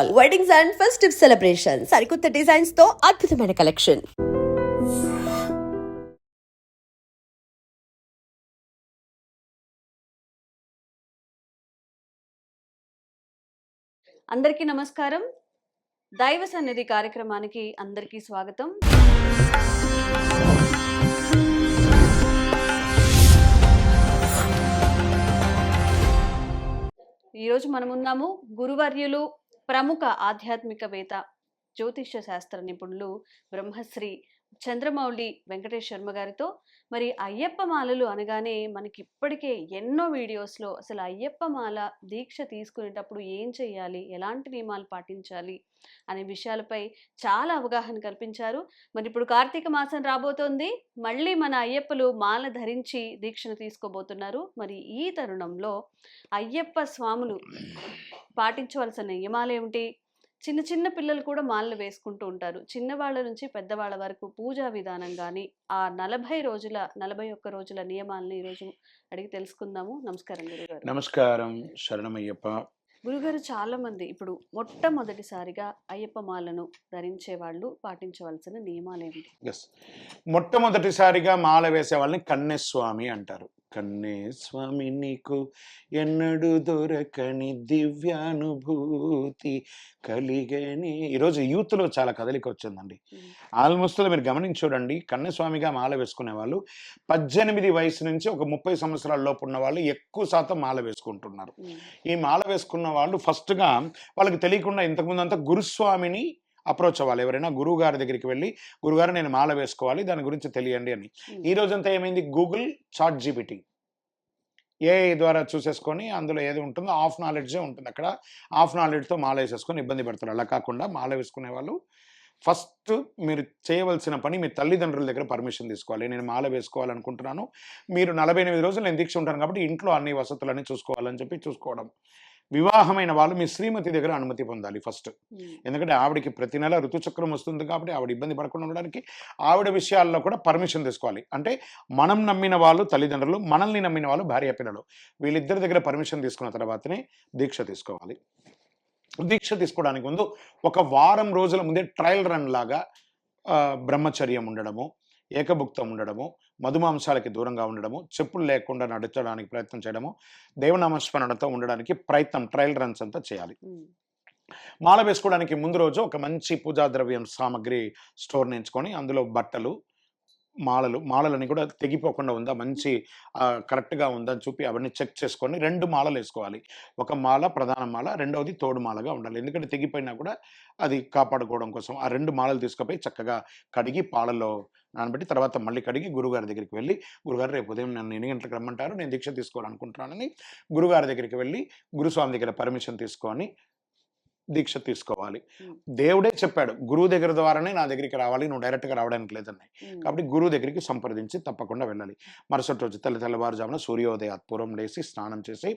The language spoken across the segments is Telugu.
Mall weddings and festive celebration సరికొత్త డిజైన్స్ తో అద్భుతమైన కలెక్షన్. అందరికీ నమస్కారం. దైవ సన్నిధి కార్యక్రమానికి అందరికీ స్వాగతం. ఈరోజు మనమున్నాము గురువర్యులు, ప్రముఖ ఆధ్యాత్మికవేత్త, జ్యోతిష్య శాస్త్ర నిపుణులు బ్రహ్మశ్రీ చంద్రమౌళి వెంకటేష్ శర్మ గారితో. మరి అయ్యప్ప మాలలు అనగానే మనకి ఇప్పటికే ఎన్నో వీడియోస్లో అసలు అయ్యప్ప మాల దీక్ష తీసుకునేటప్పుడు ఏం చేయాలి, ఎలాంటి నియమాలు పాటించాలి అనే విషయాలపై చాలా అవగాహన కల్పించారు. మరి ఇప్పుడు కార్తీక మాసం రాబోతోంది, మళ్ళీ మన అయ్యప్పలు మాల ధరించి దీక్షను తీసుకోబోతున్నారు. మరి ఈ తరుణంలో అయ్యప్ప స్వాములు పాటించవలసిన నియమాలు ఏమిటి? చిన్న చిన్న పిల్లలు కూడా మాలలు వేసుకుంటూ ఉంటారు. చిన్నవాళ్ళ నుంచి పెద్దవాళ్ళ వరకు పూజా విధానం కానీ ఆ 41 రోజుల నియమాలను ఈరోజు అడిగి తెలుసుకుందాము. నమస్కారం గురుగారు. నమస్కారం, శరణమయ్యప్ప. గురుగారు, చాలా మంది ఇప్పుడు మొట్టమొదటిసారిగా అయ్యప్ప మాలను ధరించే వాళ్ళు పాటించవలసిన నియమాలు ఏమిటి? మొట్టమొదటిసారిగా మాల వేసే వాళ్ళని కన్యస్వామి అంటారు. కన్యస్వామి నీకు ఎన్నడు దొరకని దివ్యానుభూతి కలిగని. ఈరోజు యూత్లో చాలా కదలిక వచ్చిందండి. ఆల్మోస్ట్ మీరు గమనించి చూడండి, కన్యస్వామిగా మాల వేసుకునే వాళ్ళు 18 వయసు నుంచి ఒక 30 సంవత్సరాల లోపు ఉన్న వాళ్ళు ఎక్కువ శాతం మాల వేసుకుంటున్నారు. ఈ మాల వేసుకున్న వాళ్ళు ఫస్ట్గా వాళ్ళకి తెలియకుండా ఇంతకుముందు అంతా గురుస్వామిని అప్రోచ్ అవ్వాలి. ఎవరైనా గురువు గారి దగ్గరికి వెళ్ళి, గురుగారు నేను మాల వేసుకోవాలి, దాని గురించి తెలియండి అని. ఈ రోజంతా ఏమైంది, గూగుల్, చాట్ జీపీటీ, ఏఐ ద్వారా చూసేసుకొని అందులో ఏది ఉంటుందో హాఫ్ నాలెడ్జే ఉంటుంది. అక్కడ హాఫ్ నాలెడ్జ్తో మాల వేసేసుకొని ఇబ్బంది పెడతారు. అలా కాకుండా మాల వేసుకునే వాళ్ళు ఫస్ట్ మీరు చేయవలసిన పని, మీ తల్లిదండ్రుల దగ్గర పర్మిషన్ తీసుకోవాలి. నేను మాల వేసుకోవాలనుకుంటున్నాను, మీరు 48 రోజులు నేను దీక్ష ఉంటాను కాబట్టి ఇంట్లో అన్ని వసతులన్నీ చూసుకోవాలని చెప్పి చూసుకోవడం. వివాహమైన వాళ్ళు మీ శ్రీమతి దగ్గర అనుమతి పొందాలి ఫస్ట్. ఎందుకంటే ఆవిడకి ప్రతి నెల ఋతుచక్రం వస్తుంది కాబట్టి ఆవిడ ఇబ్బంది పడకుండా ఉండడానికి ఆవిడ విషయాల్లో కూడా పర్మిషన్ తీసుకోవాలి. అంటే మనం నమ్మిన వాళ్ళు తల్లిదండ్రులు, మనల్ని నమ్మిన వాళ్ళు భార్య పిల్లలు, వీళ్ళిద్దరి దగ్గర పర్మిషన్ తీసుకున్న తర్వాతనే దీక్ష తీసుకోవాలి. దీక్ష తీసుకోవడానికి ముందు ఒక వారం రోజుల ముందే ట్రయల్ రన్ లాగా బ్రహ్మచర్యం ఉండడము, ఏకభుక్తం ఉండడము, మధుమాంసాలకి దూరంగా ఉండడము, చెప్పులు లేకుండా నడచడానికి ప్రయత్నం చేయడము, దేవనామస్మరణతో ఉండడానికి ప్రయత్నం, ట్రయల్ రన్స్ అంతా చేయాలి. మాల వేసుకోవడానికి ముందు రోజు ఒక మంచి పూజా ద్రవ్యం సామాగ్రి స్టోర్ నేర్చుకొని అందులో బట్టలు, మాలలని కూడా తెగిపోకుండా ఉందా, మంచి కరెక్ట్గా ఉందా అని చూపి అవన్నీ చెక్ చేసుకొని 2 మాలలు వేసుకోవాలి. ఒక మాల ప్రధాన మాల, రెండవది తోడు మాలగా ఉండాలి. ఎందుకంటే తెగిపోయినా కూడా అది కాపాడుకోవడం కోసం ఆ 2 మాలలు తీసుకుపోయి చక్కగా కడిగి పాలలో నానబెట్టి తర్వాత మళ్ళీ కడిగి గురుగారి దగ్గరికి వెళ్ళి, గురుగారు రేపు ఉదయం నన్ను ఎన్ని గంటలకు రమ్మంటారు, నేను దీక్ష తీసుకోవాలనుకుంటున్నానని గురుగారి దగ్గరికి వెళ్ళి గురుస్వామి దగ్గర పర్మిషన్ తీసుకొని దీక్ష తీసుకోవాలి. దేవుడే చెప్పాడు, గురువు దగ్గర ద్వారానే నా దగ్గరికి రావాలి, నువ్వు డైరెక్ట్గా రావడానికి లేదన్నాయి. కాబట్టి గురువు దగ్గరికి సంప్రదించి తప్పకుండా వెళ్ళాలి. మరుసటి రోజు తెల్లవారుజామున సూర్యోదయాత్ పూర్వం లేసి స్నానం చేసి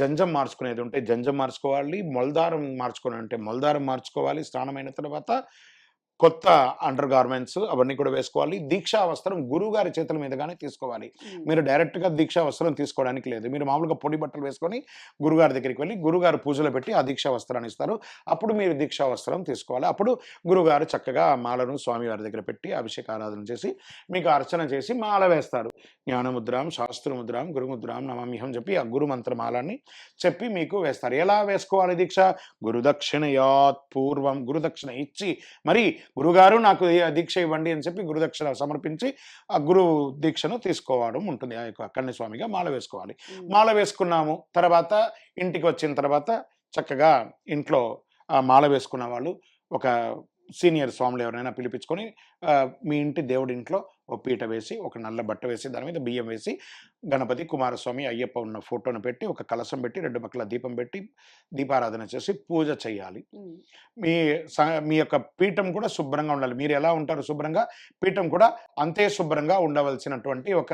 జంజం మార్చుకునేది ఉంటే జంజం మార్చుకోవాలి, మొలదారం మార్చుకుని ఉంటే మొలదారం మార్చుకోవాలి. స్నానమైన తర్వాత కొత్త అండర్ గార్మెంట్స్ అవన్నీ కూడా వేసుకోవాలి. దీక్షా వస్త్రం గురువు గారి చేతుల మీదుగానే తీసుకోవాలి. మీరు డైరెక్ట్గా దీక్షా వస్త్రం తీసుకోవడానికి లేదు. మీరు మామూలుగా పొడి బట్టలు వేసుకొని గురుగారి దగ్గరికి వెళ్ళి గురుగారు పూజలు పెట్టి ఆ దీక్షా వస్త్రాన్ని ఇస్తారు. అప్పుడు మీరు దీక్షా వస్త్రం తీసుకోవాలి. అప్పుడు గురుగారు చక్కగా ఆ మాలను స్వామివారి దగ్గర పెట్టి అభిషేక ఆరాధన చేసి మీకు అర్చన చేసి మాల వేస్తారు. జ్ఞానముద్రాం, శాస్త్రముద్రాం, గురుముద్రాం నమామ్యహం చెప్పి ఆ గురు మంత్రమాలాన్ని చెప్పి మీకు వేస్తారు. ఎలా వేసుకోవాలి దీక్ష? గురుదక్షిణయాత్ పూర్వం, గురుదక్షిణ ఇచ్చి మరి గురుగారు నాకు దీక్ష ఇవ్వండి అని చెప్పి గురుదక్షిణ సమర్పించి ఆ గురు దీక్షను తీసుకోవడం ఉంటుంది. ఆ యొక్క కన్యస్వామిగా మాల వేసుకోవాలి. మాల వేసుకున్నాము తర్వాత ఇంటికి వచ్చిన తర్వాత చక్కగా ఇంట్లో ఆ మాల వేసుకున్న వాళ్ళు ఒక సీనియర్ స్వాములు ఎవరైనా పిలిపించుకొని మీ ఇంటి దేవుడి ఇంట్లో ఒక పీట వేసి ఒక నల్ల బట్ట వేసి దాని మీద బియ్యం వేసి గణపతి, కుమారస్వామి, అయ్యప్ప ఉన్న ఫోటోను పెట్టి ఒక కలశం పెట్టి 2 పక్కల దీపం పెట్టి దీపారాధన చేసి పూజ చేయాలి. మీ యొక్క పీఠం కూడా శుభ్రంగా ఉండాలి. మీరు ఎలా ఉంటారు శుభ్రంగా, పీఠం కూడా అంతే శుభ్రంగా ఉండవలసినటువంటి ఒక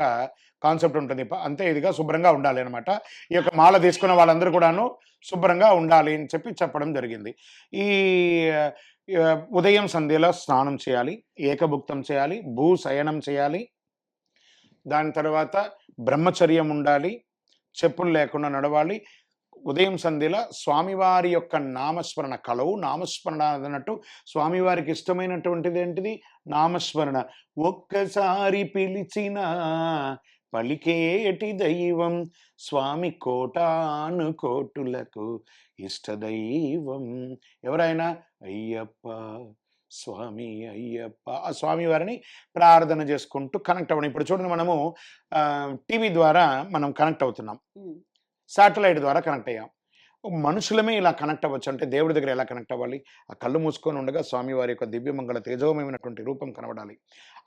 కాన్సెప్ట్ ఉంటుంది. అంతే ఇదిగా శుభ్రంగా ఉండాలి అనమాట. ఈ యొక్క మాల తీసుకున్న వాళ్ళందరూ కూడాను శుభ్రంగా ఉండాలి అని చెప్పి చెప్పడం జరిగింది. ఈ ఉదయం సంధ్యలో స్నానం చేయాలి, ఏకభుక్తం చేయాలి, భూశయనం చేయాలి. దాని తర్వాత బ్రహ్మచర్యం ఉండాలి, చెప్పులు లేకుండా నడవాలి. ఉదయం సంధ్యల స్వామివారి యొక్క నామస్మరణ కలవు. నామస్మరణ అన్నట్టు స్వామివారికి ఇష్టమైనటువంటిది ఏంటిది? నామస్మరణ. ఒక్కసారి పిలిచిన పలికేటి దైవం స్వామి కోటాను కోటులకు ఇష్టదైవం. ఎవరైనా అయ్యప్ప స్వామి అయ్యప్ప, ఆ స్వామి వారిని ప్రార్థన చేసుకుంటూ కనెక్ట్ అవ్వడం. ఇప్పుడు చూడండి, మనము టీవీ ద్వారా మనం కనెక్ట్ అవుతున్నాం, శాటిలైట్ ద్వారా కనెక్ట్ అయ్యాం. మనుషులమే ఇలా కనెక్ట్ అవ్వచ్చు అంటే దేవుడి దగ్గర ఎలా కనెక్ట్ అవ్వాలి? ఆ కళ్ళు మూసుకొని ఉండగా స్వామివారి యొక్క దివ్యమంగళ తేజోమయమైనటువంటి రూపం కనబడాలి.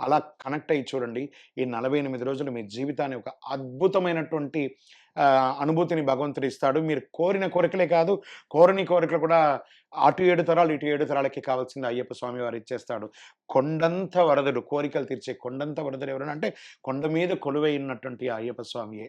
అలా కనెక్ట్ అయ్యి చూడండి, ఈ 48 రోజులు మీ జీవితాన్ని ఒక అద్భుతమైనటువంటి అనుభూతిని భగవంతుడు ఇస్తాడు. మీరు కోరిన కోరికలే కాదు, కోరని కోరికలు కూడా అటు 7 తరాలు ఇటు 7 తరాలకి కావాల్సింది అయ్యప్ప స్వామి వారు ఇచ్చేస్తాడు. కొండంత వరదుడు, కోరికలు తీర్చే కొండంత వరదుడు ఎవరైనా అంటే కొండ మీద కొలువై ఉన్నటువంటి ఆ అయ్యప్ప స్వామియే.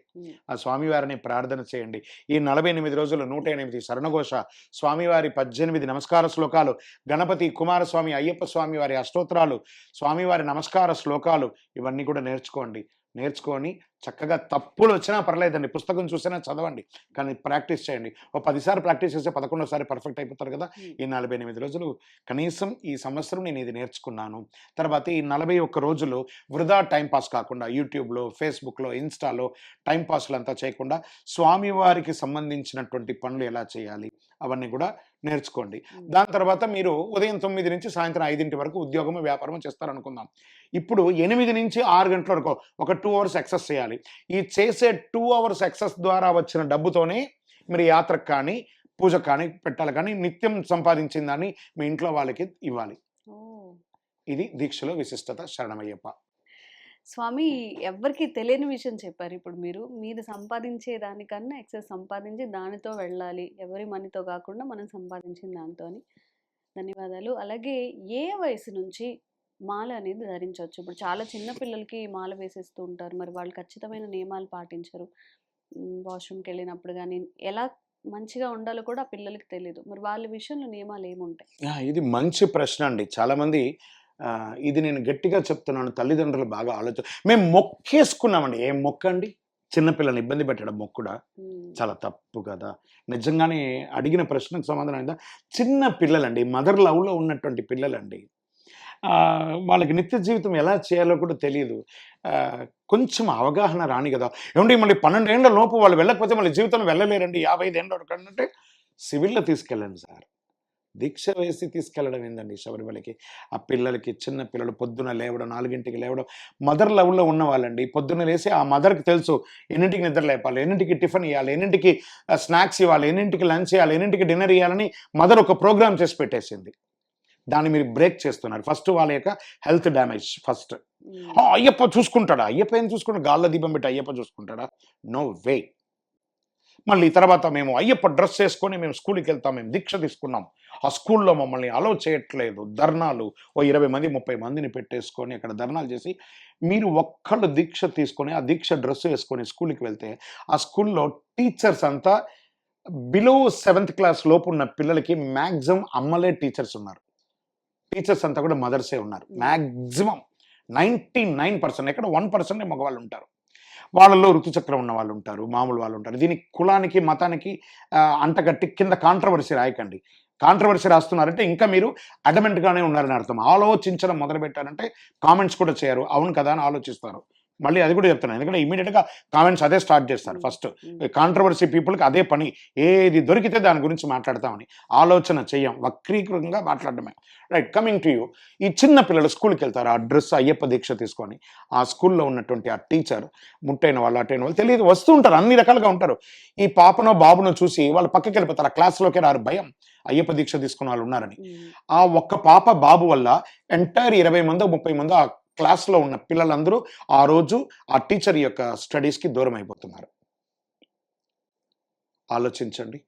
ఆ స్వామివారిని ప్రార్థన చేయండి. ఈ 48 రోజులు 108 శరణఘోష, స్వామివారి 18 నమస్కార శ్లోకాలు, గణపతి కుమారస్వామి అయ్యప్ప స్వామి వారి అష్టోత్తరాలు, స్వామివారి నమస్కార శ్లోకాలు, ఇవన్నీ కూడా నేర్చుకొని చక్కగా తప్పులు వచ్చినా పర్లేదండి, పుస్తకం చూసినా చదవండి, కానీ ప్రాక్టీస్ చేయండి. ఓ 10 సార్లు ప్రాక్టీస్ చేస్తే 11వ పర్ఫెక్ట్ అయిపోతారు కదా. ఈ 48 రోజులు కనీసం ఈ సంవత్సరం నేను ఇది నేర్చుకున్నాను. తర్వాత ఈ 41 రోజులు వృధా టైంపాస్ కాకుండా యూట్యూబ్లో, ఫేస్బుక్లో, ఇన్స్టాలో టైంపాస్లు అంతా చేయకుండా స్వామివారికి సంబంధించినటువంటి పనులు ఎలా చేయాలి అవన్నీ కూడా నేర్చుకోండి. దాని తర్వాత మీరు ఉదయం 9 నుంచి సాయంత్రం 5 వరకు ఉద్యోగము వ్యాపారము చేస్తారనుకుందాం. ఇప్పుడు 8 నుంచి 6 గంటల వరకు ఒక 2 అవర్స్ ఎక్సెస్ చేయాలి. ఈ చేసే 2 అవర్స్ ఎక్సెస్ ద్వారా వచ్చిన డబ్బుతోనే మీరు యాత్రకు కానీ, పూజ కానీ పెట్టాలి, కానీ నిత్యం సంపాదించిన దాన్ని మీ ఇంట్లో వాళ్ళకి ఇవ్వాలి. ఇది దీక్షలో విశిష్టత. శరణమయ్యప్ప. స్వామి ఎవ్వరికి తెలియని విషయం చెప్పారు. ఇప్పుడు మీరు సంపాదించే దానికన్నా ఎక్సెస్ సంపాదించి దానితో వెళ్ళాలి, ఎవరి మనీతో కాకుండా మనం సంపాదించిన దాంతో అని. ధన్యవాదాలు. అలాగే ఏ వయసు నుంచి మాల అనేది ధరించవచ్చు? ఇప్పుడు చాలా చిన్న పిల్లలకి మాల వేసేస్తూ ఉంటారు, మరి వాళ్ళు ఖచ్చితమైన నియమాలు పాటించరు. వాష్రూమ్కి వెళ్ళినప్పుడు కానీ ఎలా మంచిగా ఉండాలో కూడా ఆ పిల్లలకి తెలియదు. మరి వాళ్ళ విషయంలో నియమాలు ఏముంటాయి? ఇది మంచి ప్రశ్న అండి. చాలామంది ఇది నేను గట్టిగా చెప్తున్నాను, తల్లిదండ్రులు బాగా మేము మొక్కేసుకున్నామండి. ఏం మొక్కండి? చిన్నపిల్లల్ని ఇబ్బంది పెట్టడం మొక్కుడా? చాలా తప్పు కదా. నిజంగానే అడిగిన ప్రశ్నకు సమాధానం అయిందా? చిన్న పిల్లలండి, మదర్ లవ్లో ఉన్నటువంటి పిల్లలండి, వాళ్ళకి నిత్య జీవితం ఎలా చేయాలో కూడా తెలియదు. కొంచెం అవగాహన రాని కదా. ఏమంటే మళ్ళీ 12 ఏళ్ల లోపు వాళ్ళు వెళ్ళకపోతే మళ్ళీ జీవితంలో వెళ్ళలేరండి. 55 ఏళ్ళ వరకు అంటే సివిల్లో తీసుకెళ్ళండి సార్. దీక్ష వేసి తీసుకెళ్ళడం ఏందండి శబరిమలకి? ఆ పిల్లలకి, చిన్న పిల్లలు పొద్దున లేవడం, 4ంటికి లేవడం, మదర్ లెవెల్లో ఉన్న వాళ్ళండి. పొద్దున్న లేసి ఆ మదర్కి తెలుసు ఎన్నింటికి నిద్ర లేపాలి, ఎన్నింటికి టిఫిన్ ఇవ్వాలి, ఎన్నింటికి స్నాక్స్ ఇవ్వాలి, ఎన్నింటికి లంచ్ ఇవ్వాలి, ఎన్నింటికి డిన్నర్ ఇవ్వాలని మదర్ ఒక ప్రోగ్రామ్ చేసి పెట్టేసింది. దాన్ని మీరు బ్రేక్ చేస్తున్నారు. ఫస్ట్ వాళ్ళ యొక్క హెల్త్ డ్యామేజ్. ఫస్ట్ అయ్యప్ప చూసుకుంటాడా? అయ్యప్ప ఏం చూసుకుంటాడు? గాల్లో దీపం పెట్టి అయ్యప్ప చూసుకుంటాడా? No way. మళ్ళీ తర్వాత మేము అయ్యప్ప డ్రెస్ వేసుకొని మేము స్కూల్కి వెళ్తాం, మేము దీక్ష తీసుకున్నాం, ఆ స్కూల్లో మమ్మల్ని అలౌ చేయట్లేదు. ధర్నాలు, ఓ 20 మంది 30 మందిని పెట్టేసుకొని అక్కడ ధర్నాలు చేసి, మీరు ఒక్కళ్ళు దీక్ష తీసుకొని ఆ దీక్ష డ్రెస్ వేసుకొని స్కూల్కి వెళ్తే ఆ స్కూల్లో టీచర్స్ అంతా బిలో 7th క్లాస్ లోపు ఉన్న పిల్లలకి మ్యాక్సిమం అమ్మలే టీచర్స్ ఉన్నారు. టీచర్స్ అంతా కూడా మదర్సే ఉన్నారు. మ్యాక్సిమం 99%, ఎక్కడ 1% మగవాళ్ళు ఉంటారు. వాళ్ళలో ఋతుచక్రం ఉన్న వాళ్ళు ఉంటారు, మామూలు వాళ్ళు ఉంటారు. దీనికి కులానికి, మతానికి అంటగట్టి కింద కాంట్రవర్సీ రాయకండి. కాంట్రవర్సీ రాస్తున్నారంటే ఇంకా మీరు అడమెంట్గానే ఉన్నారని అర్థం. ఆలోచించడం మొదలు పెట్టారంటే కామెంట్స్ కూడా చేయరు, అవును కదా అని ఆలోచిస్తారు. మళ్ళీ అది కూడా చెప్తున్నాను, ఎందుకంటే ఇమీడియట్గా కామెంట్స్ అదే స్టార్ట్ చేస్తారు. ఫస్ట్ కాంట్రవర్సీ పీపుల్కి అదే పని, ఏది దొరికితే దాని గురించి మాట్లాడతామని ఆలోచన చెయ్యం, వక్రీకృతంగా మాట్లాడడమే. Right, coming to you. ఈ చిన్న పిల్లలు స్కూల్కి వెళ్తారు, ఆ డ్రెస్ అయ్యప్ప దీక్ష తీసుకొని. ఆ స్కూల్లో ఉన్నటువంటి ఆ టీచర్, ముట్టైన వాళ్ళు, అటైన వాళ్ళు తెలియదు, వస్తూ ఉంటారు, అన్ని రకాలుగా ఉంటారు. ఈ పాపనో బాబునో చూసి వాళ్ళు పక్కకి వెళ్ళిపోతారు, ఆ క్లాస్లోకి రారు, భయం అయ్యప్ప దీక్ష తీసుకున్న వాళ్ళు ఉన్నారని. ఆ ఒక్క పాప బాబు వల్ల ఎంటైర్ 20 మందో 30 మందో ఆ క్లాస్లో ఉన్న పిల్లలందరూ ఆ రోజు ఆ టీచర్ యొక్క స్టడీస్కి దూరం అయిపోతున్నారు. ఆలోచించండి.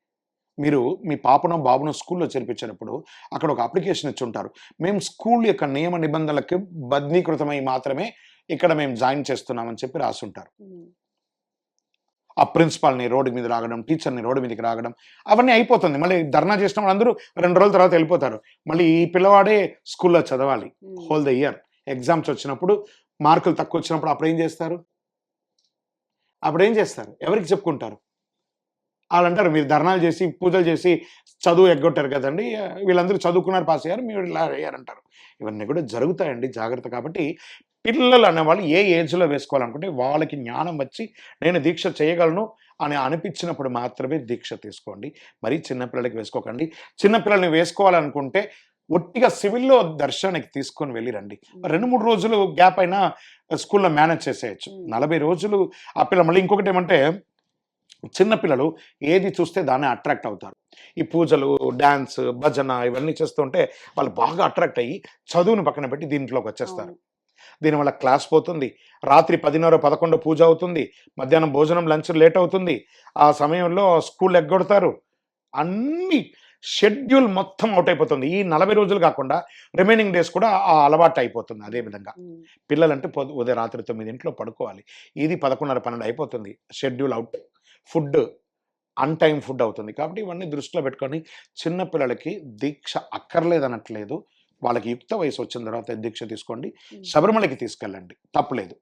మీరు మీ పాపనో బాబునో స్కూల్లో చేర్పించినప్పుడు అక్కడ ఒక అప్లికేషన్ ఇచ్చి ఉంటారు, మేము స్కూల్ యొక్క నియమ నిబంధనలకు బద్ధీకృతమై మాత్రమే ఇక్కడ మేము జాయిన్ చేస్తున్నామని చెప్పి రాసుంటారు. ఆ ప్రిన్సిపాల్ని రోడ్డు మీద రాగడం, టీచర్ని రోడ్డు మీదకి రాగడం, అవన్నీ అయిపోతుంది. మళ్ళీ ధర్నా చేసిన వాళ్ళందరూ 2 రోజుల తర్వాత వెళ్ళిపోతారు. మళ్ళీ ఈ పిల్లవాడే స్కూల్లో చదవాలి హోల్ ద ఇయర్. ఎగ్జామ్స్ వచ్చినప్పుడు, మార్కులు తక్కువ వచ్చినప్పుడు అప్పుడు ఏం చేస్తారు? ఎవరికి చెప్పుకుంటారు? వాళ్ళు అంటారు మీరు ధర్నాలు చేసి పూజలు చేసి చదువు ఎగ్గొట్టారు కదండి, వీళ్ళందరూ చదువుకున్నారు పాస్ అయ్యారు, మీరు ఇలా అయ్యారంటారు. ఇవన్నీ కూడా జరుగుతాయండి, జాగ్రత్త. కాబట్టి పిల్లలు అనేవాళ్ళు ఏ ఏజ్లో వేసుకోవాలనుకుంటే వాళ్ళకి జ్ఞానం వచ్చి నేను దీక్ష చేయగలను అని అనిపించినప్పుడు మాత్రమే దీక్ష తీసుకోండి. మరీ చిన్నపిల్లలకి వేసుకోకండి. చిన్నపిల్లల్ని వేసుకోవాలనుకుంటే ఒట్టిగా సివిల్లో దర్శనానికి తీసుకొని వెళ్ళిరండి. 2-3 రోజులు గ్యాప్ అయినా స్కూల్లో మేనేజ్ చేసేయచ్చు. 40 రోజులు ఆ పిల్ల. మళ్ళీ ఇంకొకటి ఏమంటే చిన్నపిల్లలు ఏది చూస్తే దాన్ని అట్రాక్ట్ అవుతారు. ఈ పూజలు, డ్యాన్స్, భజన ఇవన్నీ చేస్తుంటే వాళ్ళు బాగా అట్రాక్ట్ అయ్యి చదువుని పక్కన పెట్టి దీంట్లోకి వచ్చేస్తారు. దీనివల్ల క్లాస్ పోతుంది, రాత్రి 10:30-11 పూజ అవుతుంది, మధ్యాహ్నం భోజనం లంచ్ లేట్ అవుతుంది, ఆ సమయంలో స్కూల్ ఎగ్గొడతారు, అన్ని షెడ్యూల్ మొత్తం అవుట్ అయిపోతుంది. ఈ 40 రోజులు కాకుండా రిమైనింగ్ డేస్ కూడా ఆ అలవాటు అయిపోతుంది. అదేవిధంగా పిల్లలంటే ఉదయం రాత్రి 9 పడుకోవాలి, ఇది 11:30-12 అయిపోతుంది, షెడ్యూల్ అవుట్. ఫుడ్ అన్‌టైమ్ ఫుడ్ అవుతుంది. కాబట్టి ఇవన్నీ దృష్టిలో పెట్టుకొని చిన్నపిల్లలకి దీక్ష అక్కర్లేదనట్లేదు. వాళ్ళకి యుక్త వయసు వచ్చిన తర్వాత దీక్ష తీసుకోండి. శబరిమలకి తీసుకెళ్ళండి, తప్పులేదు,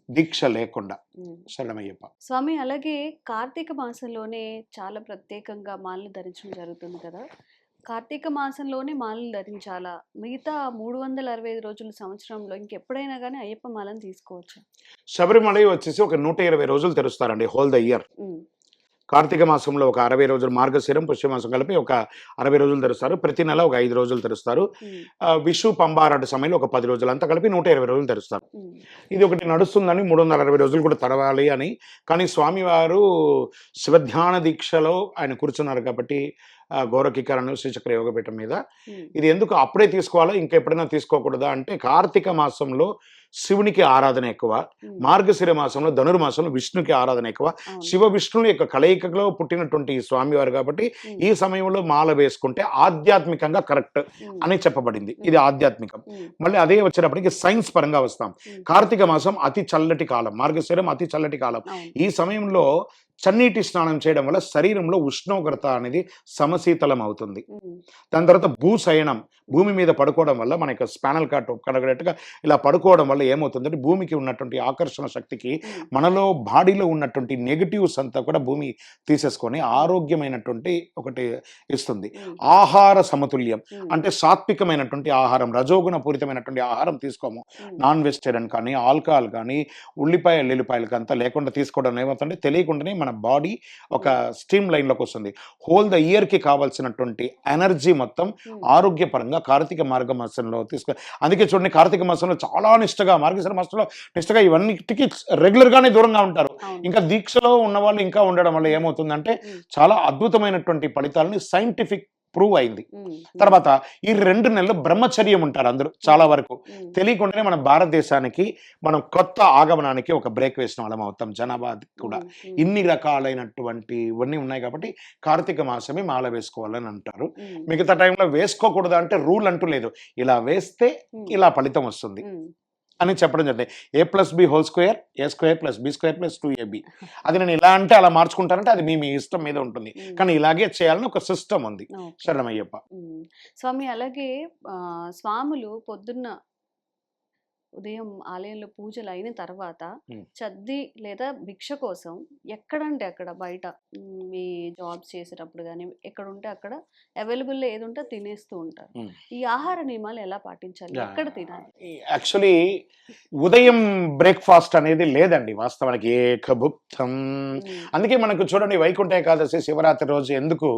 దీక్ష లేకుండా. శరణమయ్యప్ప. స్వామి, అలాగే కార్తీక మాసంలోనే చాలా ప్రత్యేకంగా మాలలు ధరించడం జరుగుతుంది కదా. కార్తీక మాసంలోనే మాలలు ధరించాలా? మిగతా 365 రోజుల సంవత్సరంలో ఇంకెప్పుడైనా కానీ అయ్యప్ప మాలను తీసుకోవచ్చు? శబరిమల వచ్చేసి ఒక 120 రోజులు తెరుస్తారండి హోల్ ద ఇయర్. కార్తీక మాసంలో ఒక 60 రోజులు, మార్గశిరం పుష్యమాసం కలిపి ఒక 60 రోజులు తెరుస్తారు. ప్రతి నెల ఒక 5 రోజులు తెరుస్తారు. విషు పంబారాట సమయంలో ఒక 10 రోజులు, అంతా కలిపి 120 రోజులు తెరుస్తారు. ఇది ఒకటి నడుస్తుందని 360 రోజులు కూడా తెరవాలి అని. కానీ స్వామివారు శివధ్యాన దీక్షలో ఆయన కూర్చున్నారు కాబట్టి గౌరకికరణ శ్రీచక్ర యోగపీఠం మీద. ఇది ఎందుకు అప్పుడే తీసుకోవాలా, ఇంకా ఎప్పుడైనా తీసుకోకూడదా అంటే, కార్తీక మాసంలో శివునికి ఆరాధన ఎక్కువ, మార్గశిర మాసంలో ధనుర్మాసంలో విష్ణుకి ఆరాధన ఎక్కువ. శివ విష్ణుని యొక్క కలయికలో పుట్టినటువంటి స్వామివారు కాబట్టి ఈ సమయంలో మాల వేసుకుంటే ఆధ్యాత్మికంగా కరెక్ట్ అని చెప్పబడింది. ఇది ఆధ్యాత్మికం. మళ్ళీ అదే వచ్చేటప్పటికి సైన్స్ పరంగా వస్తాం. కార్తీక మాసం అతి చల్లటి కాలం, మార్గశిరం అతి చల్లటి కాలం. ఈ సమయంలో చన్నీటి స్నానం చేయడం వల్ల శరీరంలో ఉష్ణోగ్రత అనేది సమశీతలం అవుతుంది. దాని తర్వాత భూశయనం, భూమి మీద పడుకోవడం వల్ల మన యొక్క స్పానల్ కార్డ్ కడగట్టుగా ఇలా పడుకోవడం వల్ల ఏమవుతుందంటే భూమికి ఉన్నటువంటి ఆకర్షణ శక్తికి మనలో బాడీలో ఉన్నటువంటి నెగిటివ్స్ అంతా కూడా భూమి తీసేసుకొని ఆరోగ్యమైనటువంటి ఒకటి ఇస్తుంది. ఆహార సమతుల్యం అంటే సాత్వికమైనటువంటి ఆహారం, రజోగుణ పూరితమైనటువంటి ఆహారం తీసుకోము. నాన్ వెజిటేరియన్ కానీ, ఆల్కహాల్ కానీ, ఉల్లిపాయలు ఎల్లిపాయలకి అంతా లేకుండా తీసుకోవడం ఏమవుతుందంటే తెలియకుండానే మన బాడీ ఒక స్ట్రీమ్ లైన్లోకి వస్తుంది. హోల్ ద ఇయర్కి కావాల్సినటువంటి ఎనర్జీ మొత్తం ఆరోగ్యపరంగా కార్తీక మార్గ మాసంలో తీసుకో. అందుకే చూడండి, కార్తీక మాసంలో చాలా నిష్టగా, మార్గశిర మాసంలో నిష్టగా ఇవన్నిటికీ రెగ్యులర్గానే దూరంగా ఉంటారు. ఇంకా దీక్షలో ఉన్న వాళ్ళు ఇంకా ఉండడం వల్ల ఏమవుతుందంటే చాలా అద్భుతమైనటువంటి ఫలితాలని సైంటిఫిక్ ప్రూవ్ అయింది. తర్వాత ఈ 2 నెలలు బ్రహ్మచర్యం ఉంటారు అందరూ చాలా వరకు. తెలియకుండానే మన భారతదేశానికి, మనం కొత్త ఆగమనానికి ఒక బ్రేక్ వేసిన వాళ్ళం అవుతాం. జనాభా కూడా ఇన్ని రకాలైనటువంటి ఇవన్నీ ఉన్నాయి కాబట్టి కార్తీక మాసమే మాల వేసుకోవాలని అంటారు. మిగతా టైంలో వేసుకోకూడదు అంటే రూల్ అంటూ లేదు. ఇలా వేస్తే ఇలా ఫలితం వస్తుంది అని చెప్పడం జరిగింది. A+B² A²+B² 2AB. అది నేను ఇలా అంటే అలా మార్చుకుంటానంటే అది మీ ఇష్టం మీద ఉంటుంది. కానీ ఇలాగే చేయాలని ఒక సిస్టమ్ ఉంది. శరణమయ్యప్ప. స్వామి, అలాగే స్వాములు పొద్దున్న ఉదయం ఆలయంలో పూజలు అయిన తర్వాత చద్ది లేదా భిక్ష కోసం ఎక్కడంటే అక్కడ బయట మీ జాబ్స్ చేసేటప్పుడు కానీ ఎక్కడ ఉంటే అక్కడ అవైలబుల్లో ఏది ఉంటే తినేస్తూ ఉంటారు. ఈ ఆహార నియమాలు ఎలా పాటించాలి, ఎక్కడ తినాలి? యాక్చువల్లీ ఉదయం బ్రేక్ఫాస్ట్ అనేది లేదండి వాస్తవానికి, ఏకభుక్తం. అందుకే మనకు చూడండి, వైకుంఠ ఏకాదశి, శివరాత్రి రోజు ఎందుకు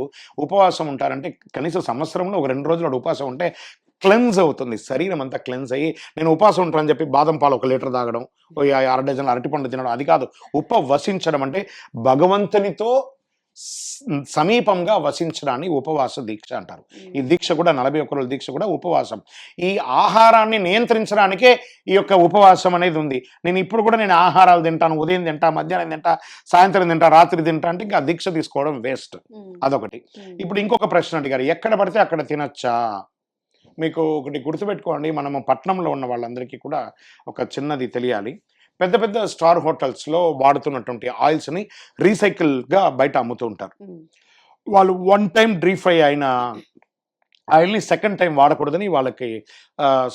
ఉపవాసం ఉంటారంటే కనీసం సంవత్సరంలో ఒక 2 రోజులు ఉపవాసం ఉంటే క్లెన్స్ అవుతుంది, శరీరం అంతా క్లెన్స్ అయ్యి. నేను ఉపవాసం ఉంటానని చెప్పి బాదం పాలు 1 లీటర్ తాగడం, 6 డజన్ల అరటిపండ్లు తినడం అది కాదు. ఉపవసించడం అంటే భగవంతునితో సమీపంగా వసించడాన్ని ఉపవాస దీక్ష అంటారు. ఈ దీక్ష కూడా 41 రోజుల దీక్ష కూడా ఉపవాసం. ఈ ఆహారాన్ని నియంత్రించడానికే ఈ యొక్క ఉపవాసం అనేది ఉంది. నేను ఇప్పుడు కూడా నేను ఆహారాలు తింటాను, ఉదయం తింటా, మధ్యాహ్నం తింటా, సాయంత్రం తింటా, రాత్రి తింటా అంటే ఇంకా దీక్ష తీసుకోవడం వేస్ట్. అదొకటి. ఇప్పుడు ఇంకొక ప్రశ్న అడిగారు, ఎక్కడ పడితే అక్కడ తినొచ్చా? మీకు ఒకటి గుర్తుపెట్టుకోండి, మనము పట్టణంలో ఉన్న వాళ్ళందరికీ కూడా ఒక చిన్నది తెలియాలి. పెద్ద పెద్ద స్టార్ హోటల్స్లో వాడుతున్నటువంటి ఆయిల్స్ని రీసైకిల్గా బయట అమ్ముతూ ఉంటారు. వాళ్ళు 1 టైం డ్రీఫ్రై అయిన ఆయిల్ని సెకండ్ టైం వాడకూడదని వాళ్ళకి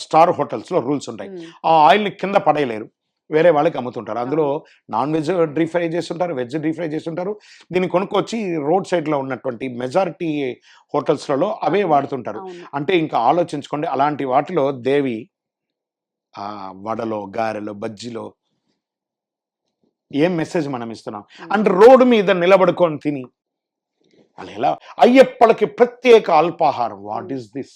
స్టార్ హోటల్స్లో రూల్స్ ఉంటాయి. ఆ ఆయిల్ని కింద పడేయలేరు, వేరే వాళ్ళకి అమ్ముతుంటారు. అందులో నాన్ వెజ్ డీప్ ఫ్రై చేస్తుంటారు, వెజ్ డీప్ ఫ్రై చేస్తుంటారు. దీన్ని కొనుక్కొచ్చి రోడ్ సైడ్లో ఉన్నటువంటి మెజారిటీ హోటల్స్లలో అవే వాడుతుంటారు. అవును. అంటే ఇంకా ఆలోచించుకోండి, అలాంటి వాటిలో దేవి వడలో, గారెలో, బజ్జీలో ఏం మెసేజ్ మనం ఇస్తున్నాం అంటే రోడ్డు మీద నిలబడుకొని తిని వాళ్ళు ఎలా అయ్యప్పలకి ప్రత్యేక అల్పాహారం. వాట్ ఈస్ దిస్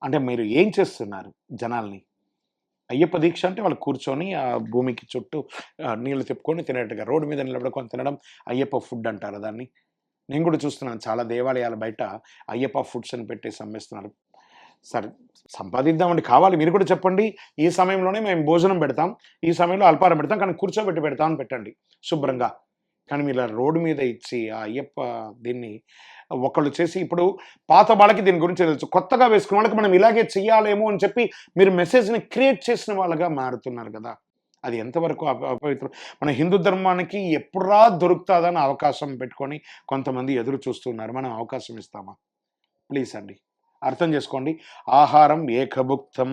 అంటే మీరు ఏం చేస్తున్నారు జనాల్ని? అయ్యప్ప దీక్ష అంటే వాళ్ళు కూర్చొని ఆ భూమికి చుట్టూ నీళ్లు తిప్పుకొని తినేట్టుగా రోడ్డు మీద నిలబడుకొని తినడం అయ్యప్ప ఫుడ్ అంటారు దాన్ని. నేను కూడా చూస్తున్నాను చాలా దేవాలయాల బయట అయ్యప్ప ఫుడ్స్ అని పెట్టేసి అమ్మేస్తున్నారు. సరే సంపాదిద్దామండి, కావాలి మీరు కూడా చెప్పండి. ఈ సమయంలోనే మేము భోజనం పెడతాం, ఈ సమయంలో అల్పారం పెడతాం, కానీ కూర్చోబెట్టి పెడతామని పెట్టండి శుభ్రంగా. కానీ మీరు ఇలా రోడ్డు మీద ఇచ్చి ఆ అయ్యప్ప దీన్ని ఒకళ్ళు చేసి ఇప్పుడు పాత వాళ్ళకి దీని గురించి తెలుసు, కొత్తగా వేసుకున్న వాళ్ళకి మనం ఇలాగే చెయ్యాలేమో అని చెప్పి మీరు మెసేజ్ని క్రియేట్ చేసిన వాళ్ళగా మారుతున్నారు కదా. అది ఎంతవరకు అపవిత్రం? మన హిందూ ధర్మానికి ఎప్పుడా దొరుకుతుందని అవకాశం పెట్టుకొని కొంతమంది ఎదురు చూస్తున్నారు. మనం అవకాశం ఇస్తామా? ప్లీజ్ అండి అర్థం చేసుకోండి. ఆహారం ఏకభుక్తం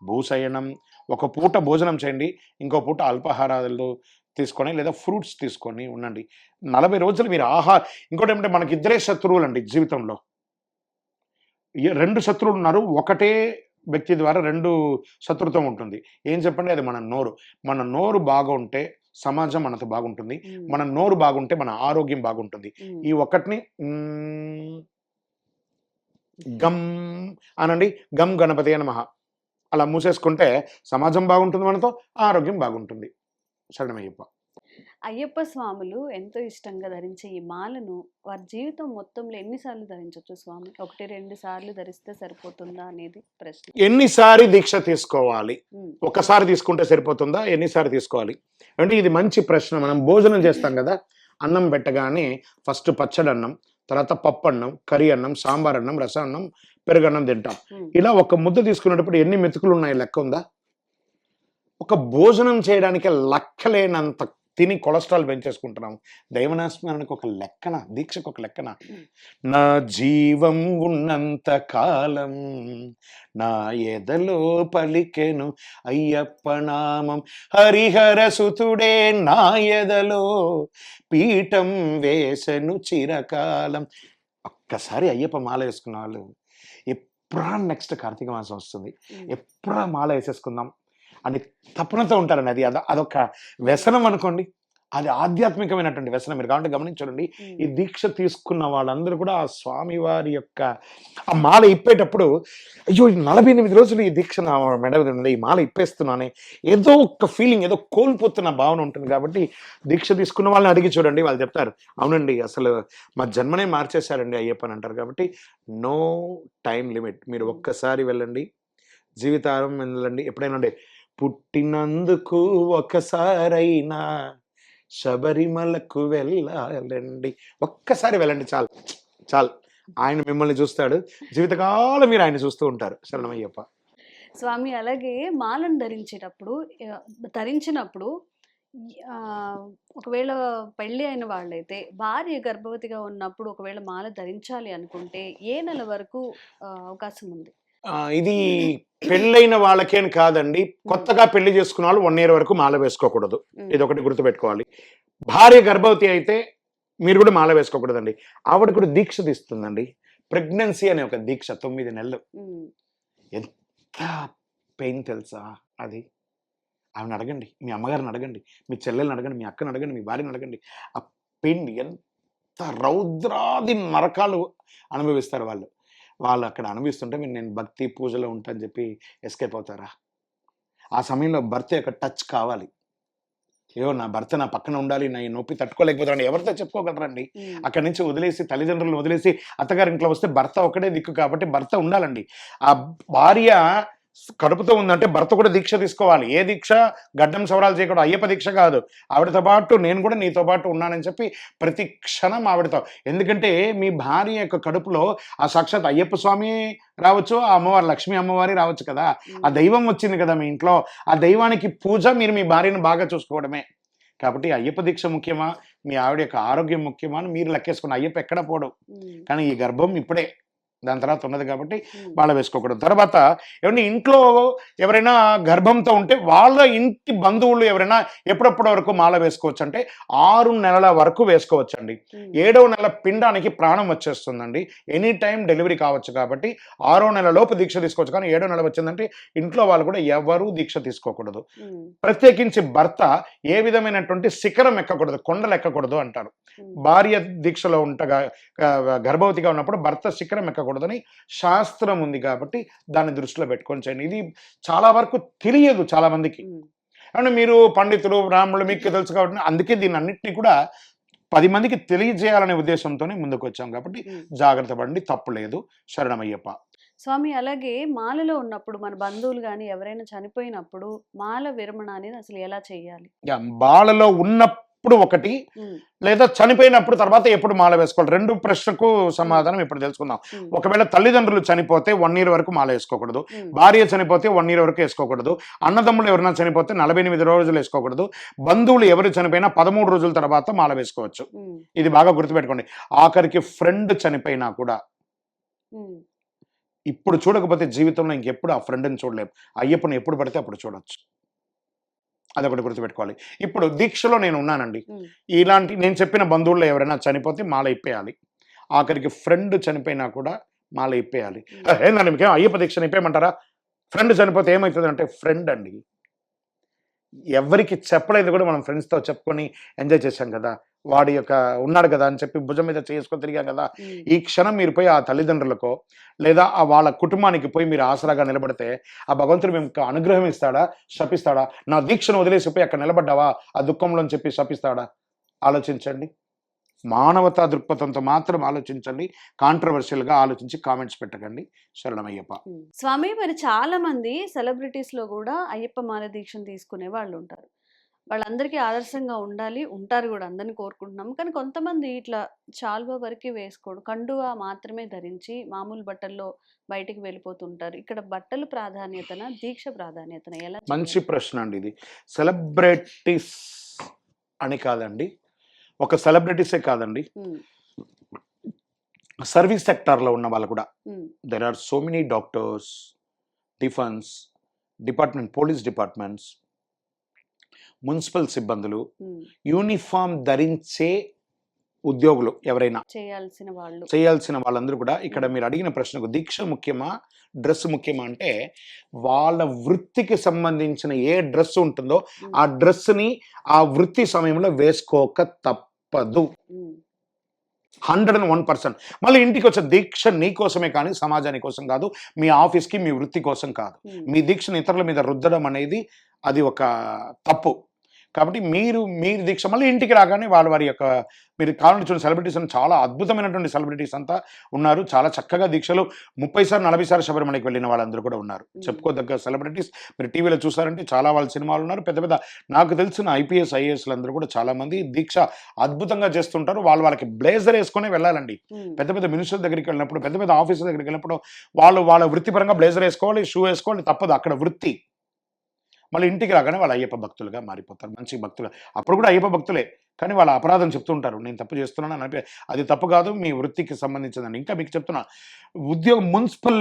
భూశయనం. ఒక పూట భోజనం చేయండి, ఇంకో పూట అల్పాహారాలు తీసుకొని లేదా ఫ్రూట్స్ తీసుకొని ఉండండి. 40 రోజులు మీరు ఇంకోటి ఏమంటే మనకి ఇద్దరే శత్రువులు అండి జీవితంలో. 2 శత్రువులు ఉన్నారు, ఒకటే వ్యక్తి ద్వారా 2 శత్రుత్వం ఉంటుంది. ఏం చెప్పండి? అది మన నోరు. మన నోరు బాగుంటే సమాజం మనతో బాగుంటుంది, మన నోరు బాగుంటే మన ఆరోగ్యం బాగుంటుంది. ఈ ఒక్కటిని గమ్ అనండి, గమ్ గణపతి నమః అలా మూసేసుకుంటే సమాజం బాగుంటుంది, మనతో ఆరోగ్యం బాగుంటుంది. శరణమయ్యప్ప. అయ్యప్ప స్వాములు ఎంతో ఇష్టంగా ధరించే ఈ మాలను వారి జీవితం మొత్తంలో ఎన్నిసార్లు ధరించవచ్చు స్వామి? 1-2 సార్లు ధరిస్తే సరిపోతుందా అనేది ప్రశ్న. ఎన్నిసారి దీక్ష తీసుకోవాలి? ఒకసారి తీసుకుంటే సరిపోతుందా? ఎన్నిసారి తీసుకోవాలి అంటే ఇది మంచి ప్రశ్న. మనం భోజనం చేస్తాం కదా, అన్నం పెట్టగానే ఫస్ట్ పచ్చడి అన్నం, తర్వాత పప్పు అన్నం, కర్రీ అన్నం, సాంబార్ అన్నం, రసం అన్నం, పెరుగన్నం తింటాం. ఇలా ఒక ముద్ద తీసుకునేటప్పుడు ఎన్ని మెతుకులు ఉన్నాయి లెక్క ఉందా? ఒక భోజనం చేయడానికి లెక్కలేనంత తిని కొలెస్ట్రాల్ పెంచేసుకుంటున్నాం. దైవనాస్మరణకు ఒక లెక్కన, దీక్షకు ఒక లెక్కన. నా జీవం ఉన్నంత కాలం నా ఎదలో పలికెను అయ్యప్ప నామం, హరిహర సుతుడే నా ఎదలో పీఠం వేసెను చిరకాలం. ఒక్కసారి అయ్యప్ప మాల వేసుకున్న వాళ్ళు ఎప్పుడా నెక్స్ట్ కార్తీక మాసం వస్తుంది, ఎప్పుడా మాల వేసేసుకుందాం అని తపనతో ఉంటారండి. అదొక వ్యసనం అనుకోండి, అది ఆధ్యాత్మికమైనటువంటి వ్యసనం. మీరు కాబట్టి గమనించండి, ఈ దీక్ష తీసుకున్న వాళ్ళందరూ కూడా ఆ స్వామివారి యొక్క ఆ మాల ఇప్పేటప్పుడు అయ్యో 48 రోజులు ఈ దీక్ష నా మెడ మీద ఉంది, ఈ మాల ఇప్పేస్తున్నానే ఏదో ఒక ఫీలింగ్, ఏదో కోల్పోతున్న భావన ఉంటుంది. కాబట్టి దీక్ష తీసుకున్న వాళ్ళని అడిగి చూడండి, వాళ్ళు చెప్తారు అవునండి అసలు మా జన్మనే మార్చేశారండి అయ్యప్పని అంటారు. కాబట్టి నో టైం లిమిట్. మీరు ఒక్కసారి వెళ్ళండి, జీవితారం వెళ్ళండి. ఎప్పుడైనా పుట్టినందుకు ఒకసారైనా శబరిమలకు వెళ్ళాలండి, ఒక్కసారి వెళ్ళండి, చాలు చాలు. ఆయన మిమ్మల్ని చూస్తాడు, జీవితకాలం మీరు ఆయన చూస్తూ ఉంటారు. శరణమయ్యప్ప. స్వామి అలాగే మాలను ధరించినప్పుడు ఒకవేళ పెళ్ళి అయిన వాళ్ళైతే భార్య గర్భవతిగా ఉన్నప్పుడు ఒకవేళ మాల ధరించాలి అనుకుంటే ఏ నెల వరకు అవకాశం ఉంది? ఇది పెళ్ళైన వాళ్ళకేం కాదండి, కొత్తగా పెళ్లి చేసుకున్న వాళ్ళు 1 year వరకు మాల వేసుకోకూడదు. ఇది ఒకటి గుర్తుపెట్టుకోవాలి. భార్య గర్భవతి అయితే మీరు కూడా మాల వేసుకోకూడదండి. ఆవిడ కూడా దీక్ష తీస్తుందండి, ప్రెగ్నెన్సీ అనే ఒక దీక్ష 9 నెలలు. ఎంత పెయిన్ తెలుసా అది? ఆమెను అడగండి, మీ అమ్మగారిని అడగండి, మీ చెల్లెల్ని అడగండి, మీ అక్కని అడగండి, మీ భార్యని అడగండి. ఆ పెయిన్ ఎంత రౌద్రాది నరకాలు అనుభవిస్తారు వాళ్ళు. వాళ్ళు అక్కడ అనుభవిస్తుంటే నేను భక్తి పూజలో ఉంటాను చెప్పి ఎస్కేప్ అవుతారా? ఆ సమయంలో భర్త యొక్క టచ్ కావాలి. ఏవో నా భర్త నా పక్కన ఉండాలి, నా ఈ నొప్పి తట్టుకోలేకపోతాడు, ఎవరితో చెప్పుకోగలరండి? అక్కడి నుంచి వదిలేసి తల్లిదండ్రులు వదిలేసి అత్తగారి ఇంట్లో వస్తే భర్త ఒకటే దిక్కు, కాబట్టి భర్త ఉండాలండి. ఆ భార్య కడుపుతో ఉందంటే భర్త కూడా దీక్ష తీసుకోవాలి. ఏ దీక్ష? గడ్డం సవరాలు చేయకూడదు, అయ్యప్ప దీక్ష కాదు. ఆవిడతో పాటు నేను కూడా నీతో పాటు ఉన్నానని చెప్పి ప్రతి క్షణం ఆవిడతో. ఎందుకంటే మీ భార్య యొక్క కడుపులో ఆ సాక్షాత్ అయ్యప్ప స్వామి రావచ్చు, ఆ అమ్మవారు లక్ష్మీ అమ్మవారి రావచ్చు కదా, ఆ దైవం వచ్చింది కదా మీ ఇంట్లో. ఆ దైవానికి పూజ మీరు మీ భార్యను బాగా చూసుకోవడమే. కాబట్టి అయ్యప్ప దీక్ష ముఖ్యమా, మీ ఆవిడ యొక్క ఆరోగ్యం ముఖ్యమా అని మీరు లెక్కేసుకోండి. అయ్యప్ప ఎక్కడ పోడు, కానీ ఈ గర్భం ఇప్పుడే దాని తర్వాత ఉన్నది కాబట్టి ఉమ్, మాల వేసుకోకూడదు. తర్వాత ఏమంటే ఇంట్లో ఎవరైనా గర్భంతో ఉంటే వాళ్ళ ఇంటి బంధువులు ఎవరైనా ఎప్పుడప్పటి వరకు మాల వేసుకోవచ్చు అంటే 6 నెలల వరకు వేసుకోవచ్చండి. ఉమ్, 7వ నెల పిండానికి ప్రాణం వచ్చేస్తుందండి. ఎనీ టైం డెలివరీ కావచ్చు కాబట్టి 6వ నెల లోపు దీక్ష తీసుకోవచ్చు. కానీ 7వ నెల వచ్చిందంటే ఇంట్లో వాళ్ళు కూడా ఎవరూ దీక్ష తీసుకోకూడదు. ఉమ్, ప్రత్యేకించి భర్త ఏ విధమైనటువంటి శిఖరం ఎక్కకూడదు, కొండలు ఎక్కకూడదు అంటారు. ఉమ్, భార్య దీక్షలో ఉంటగా గర్భవతిగా ఉన్నప్పుడు భర్త శిఖరం ఎక్కకూడదని శాస్త్రం ఉంది కాబట్టి దాన్ని దృష్టిలో పెట్టుకొని చేయండి. ఇది చాలా వరకు తెలియదు చాలా మందికి. ఉమ్, అంటే మీరు పండితులు బ్రాహ్మణులు మీకు తెలుసు కాబట్టి అందుకే దీన్ని అన్నింటినీ కూడా 10 మందికి తెలియజేయాలనే ఉద్దేశంతోనే ముందుకు వచ్చాం కాబట్టి ఉమ్. జాగ్రత్త పడండి, తప్పు లేదు. శరణమయ్యప్ప. స్వామి, అలాగే మాలలో ఉన్నప్పుడు మన బంధువులు కానీ ఎవరైనా చనిపోయినప్పుడు మాల విరమణ అనేది అసలు ఎలా చేయాలి? బాలలో ఉన్నప్పుడు ఒకటి, ఉమ్, లేదా చనిపోయినప్పుడు తర్వాత ఎప్పుడు మాల వేసుకోవాలి? 2 ప్రశ్నకు సమాధానం ఇప్పుడు తెలుసుకుందాం. ఉమ్, ఒకవేళ తల్లిదండ్రులు చనిపోతే 1 ఇయర్ వరకు మాల వేసుకోకూడదు. ఉమ్, భార్య చనిపోతే 1 ఇయర్ వరకు వేసుకోకూడదు. అన్నదమ్ములు ఎవరైనా చనిపోతే 48 రోజులు వేసుకోకూడదు. బంధువులు ఎవరు చనిపోయినా 13 రోజుల తర్వాత మాల వేసుకోవచ్చు. ఉమ్, ఇది బాగా గుర్తుపెట్టుకోండి. ఆఖరికి ఫ్రెండ్ చనిపోయినా కూడా ఉమ్, ఇప్పుడు చూడకపోతే జీవితంలో ఇంకెప్పుడు ఆ ఫ్రెండ్ని చూడలేము. అయ్యప్పని ఎప్పుడు పడితే అప్పుడు చూడొచ్చు. అదొకటి గుర్తుపెట్టుకోవాలి. ఇప్పుడు దీక్షలో నేను ఉన్నానండి. ఉమ్, ఇలాంటి నేను చెప్పిన బంధువుల్లో ఎవరైనా చనిపోతే మాల ఇప్పేయాలి. ఆఖరికి ఫ్రెండ్ చనిపోయినా కూడా మాల ఇప్పేయాలి. ఉమ్, ఏందండి మీకేం అయ్యప్ప దీక్షను ఇప్పేయమంటారా? ఫ్రెండ్ చనిపోతే ఏమవుతుంది అంటే, ఫ్రెండ్ అండి, ఎవరికి చెప్పలేదు కూడా మనం ఫ్రెండ్స్తో చెప్పుకొని ఎంజాయ్ చేశాం కదా, వాడి యొక్క ఉన్నాడు కదా అని చెప్పి భుజం మీద చేసుకొని తిరిగాం కదా. ఉమ్, ఈ క్షణం మీరు పోయి ఆ తల్లిదండ్రులకో లేదా ఆ వాళ్ళ కుటుంబానికి పోయి మీరు ఆసరాగా నిలబడితే ఆ భగవంతుడు మీకు అనుగ్రహం ఇస్తాడా, శపిస్తాడా? నా దీక్షను వదిలేసిపోయి అక్కడ నిలబడ్డావా ఆ దుఃఖంలో అని చెప్పి శపిస్తాడా? ఆలోచించండి. మానవతా దృక్పథంతో మాత్రం ఆలోచించండి. కాంట్రవర్షియల్గా ఆలోచించి కామెంట్స్ పెట్టకండి. శరణమయ్యప్ప. ఉమ్. స్వామి, మరి చాలా మంది సెలబ్రిటీస్ లో కూడా అయ్యప్ప మాల దీక్షను తీసుకునే వాళ్ళు ఉంటారు. వాళ్ళందరికీ ఆదర్శంగా ఉండాలి, ఉంటారు కూడా, అందరిని కోరుకుంటున్నాం. కానీ కొంతమంది ఇట్లా చాల్వా వరకు వేసుకోడు, కండువా మాత్రమే ధరించి మామూలు బట్టల్లో బయటికి వెళ్ళిపోతుంటారు. ఇక్కడ బట్టలు ప్రాధాన్యతన, దీక్ష ప్రాధాన్యతన ఎలా మంచి చేయాలి? ప్రశ్న అండి ఇది. సెలబ్రిటీస్ అని కాదండి, ఒక సెలబ్రిటీసే కాదండి, ఉమ్, సర్వీస్ సెక్టార్లో ఉన్న వాళ్ళు కూడా. Um, there are so many doctors, defence department, police departments, municipal సిబ్బందులు, ఉమ్, యూనిఫామ్ ధరించే ఉద్యోగులు ఎవరైనా చేయాల్సిన వాళ్ళు. చేయాల్సిన వాళ్ళందరూ కూడా ఇక్కడ మీరు అడిగిన ప్రశ్నకు దీక్ష ముఖ్యమా, డ్రెస్ ముఖ్యమా అంటే, వాళ్ళ వృత్తికి సంబంధించిన ఏ డ్రెస్ ఉంటుందో ఆ డ్రెస్ని ఆ వృత్తి సమయంలో వేసుకోక తప్పదు. ఉమ్, 101%. మళ్ళీ ఇంటికి వచ్చే దీక్ష నీ కోసమే కానీ సమాజాని కోసం కాదు, మీ ఆఫీస్కి మీ వృత్తి కోసం కాదు. ఉమ్, మీ దీక్షను ఇతరుల మీద రుద్దడం అనేది అది ఒక తప్పు. కాబట్టి మీరు దీక్ష మళ్ళీ ఇంటికి రాగానే వారి యొక్క, మీరు కావాలంటే చూడండి, సెలబ్రిటీస్ అని చాలా అద్భుతమైనటువంటి సెలబ్రిటీస్ అంతా ఉన్నారు. చాలా చక్కగా దీక్షలు 30 సార్లు 40 సార్లు శబరిమలకి వెళ్ళిన వాళ్ళందరూ కూడా ఉన్నారు. చెప్పుకోదగ్గ సెలబ్రిటీస్. మీరు టీవీలో చూసారంటే చాలా వాళ్ళ సినిమాలు ఉన్నారు. పెద్ద పెద్ద నాకు తెలిసిన ఐపీఎస్ ఐఏఎస్లు అందరూ కూడా చాలా మంది దీక్ష అద్భుతంగా చేస్తుంటారు. వాళ్ళకి బ్లేజర్ వేసుకునే వెళ్ళాలండి. ఉమ్, పెద్ద పెద్ద మినిస్టర్ దగ్గరికి వెళ్ళినప్పుడు, పెద్ద పెద్ద ఆఫీసర్ దగ్గరికి వెళ్ళినప్పుడు వాళ్ళ వృత్తిపరంగా బ్లేజర్ వేసుకోవాలి, షూ వేసుకోవాలి, తప్పదు, అక్కడ వృత్తి. మళ్ళీ ఇంటికి రాగానే వాళ్ళు అయ్యప్ప భక్తులుగా మారిపోతారు, మంచి భక్తులు. అప్పుడు కూడా అయ్యప్ప భక్తులే, కానీ వాళ్ళ అపరాధం చెప్తుంటారు, నేను తప్పు చేస్తున్నాను అని. అది తప్పు కాదు, మీ వృత్తికి సంబంధించిందని. ఇంకా మీకు చెప్తున్నా, మున్సిపల్